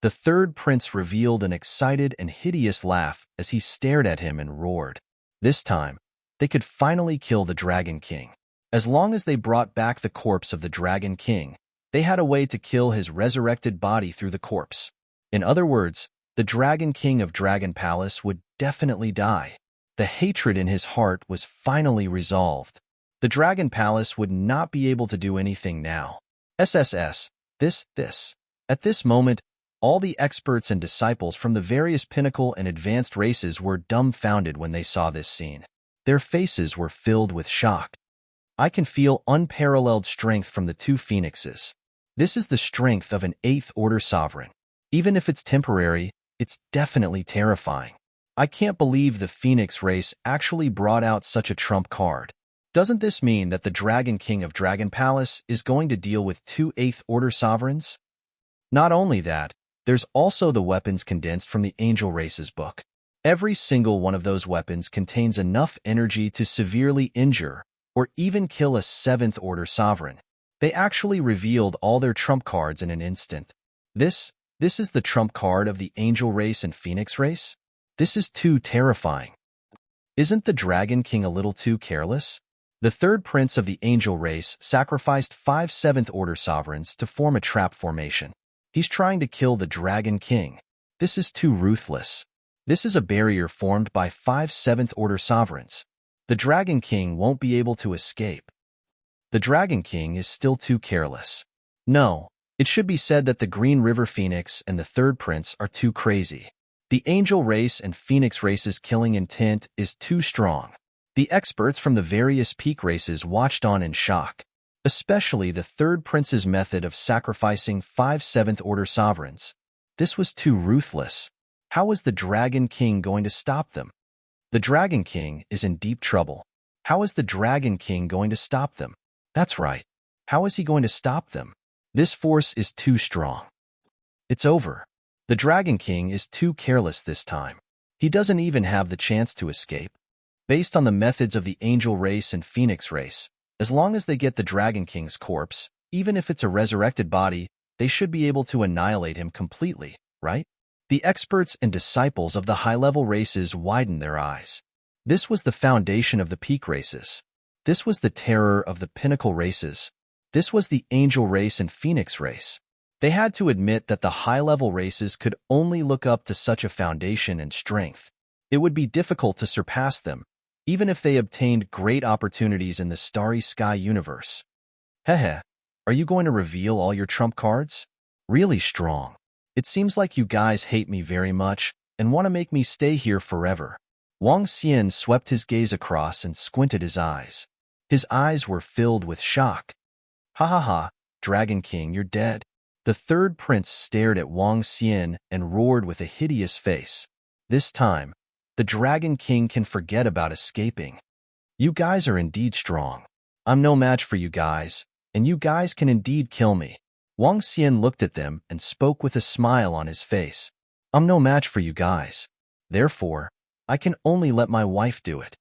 The third prince revealed an excited and hideous laugh as he stared at him and roared. This time, they could finally kill the Dragon King. As long as they brought back the corpse of the Dragon King, they had a way to kill his resurrected body through the corpse. In other words, the Dragon King of Dragon Palace would definitely die. The hatred in his heart was finally resolved. The Dragon Palace would not be able to do anything now. SSS, this. At this moment, all the experts and disciples from the various pinnacle and advanced races were dumbfounded when they saw this scene. Their faces were filled with shock. I can feel unparalleled strength from the 2 phoenixes. This is the strength of an 8th order sovereign. Even if it's temporary, it's definitely terrifying. I can't believe the Phoenix race actually brought out such a trump card. Doesn't this mean that the Dragon King of Dragon Palace is going to deal with 2 8th order sovereigns? Not only that, there's also the weapons condensed from the Angel Race's book. Every single one of those weapons contains enough energy to severely injure or even kill a 7th order sovereign. They actually revealed all their trump cards in an instant. This is the trump card of the Angel Race and Phoenix Race? This is too terrifying. Isn't the Dragon King a little too careless? The third prince of the Angel Race sacrificed 5 7th order sovereigns to form a trap formation. He's trying to kill the Dragon King. This is too ruthless. This is a barrier formed by 5 7th order sovereigns. The Dragon King won't be able to escape. The Dragon King is still too careless. No, it should be said that the Green River Phoenix and the third prince are too crazy. The Angel Race and Phoenix Race's killing intent is too strong. The experts from the various peak races watched on in shock, especially the third prince's method of sacrificing 5 7th order sovereigns. This was too ruthless. How was the Dragon King going to stop them? The Dragon King is in deep trouble. How is the Dragon King going to stop them? That's right. How is he going to stop them? This force is too strong. It's over. The Dragon King is too careless this time. He doesn't even have the chance to escape. Based on the methods of the Angel Race and Phoenix Race, as long as they get the Dragon King's corpse, even if it's a resurrected body, they should be able to annihilate him completely, right? The experts and disciples of the high-level races widened their eyes. This was the foundation of the peak races. This was the terror of the pinnacle races. This was the Angel Race and Phoenix Race. They had to admit that the high-level races could only look up to such a foundation and strength. It would be difficult to surpass them, even if they obtained great opportunities in the Starry Sky universe. Hehe, are you going to reveal all your trump cards? Really strong. It seems like you guys hate me very much and want to make me stay here forever. Wang Xian swept his gaze across and squinted his eyes. His eyes were filled with shock. Ha ha ha, Dragon King, you're dead. The third prince stared at Wang Xian and roared with a hideous face. This time, the Dragon King can forget about escaping. You guys are indeed strong. I'm no match for you guys, and you guys can indeed kill me. Wang Xian looked at them and spoke with a smile on his face. I'm no match for you guys. Therefore, I can only let my wife do it.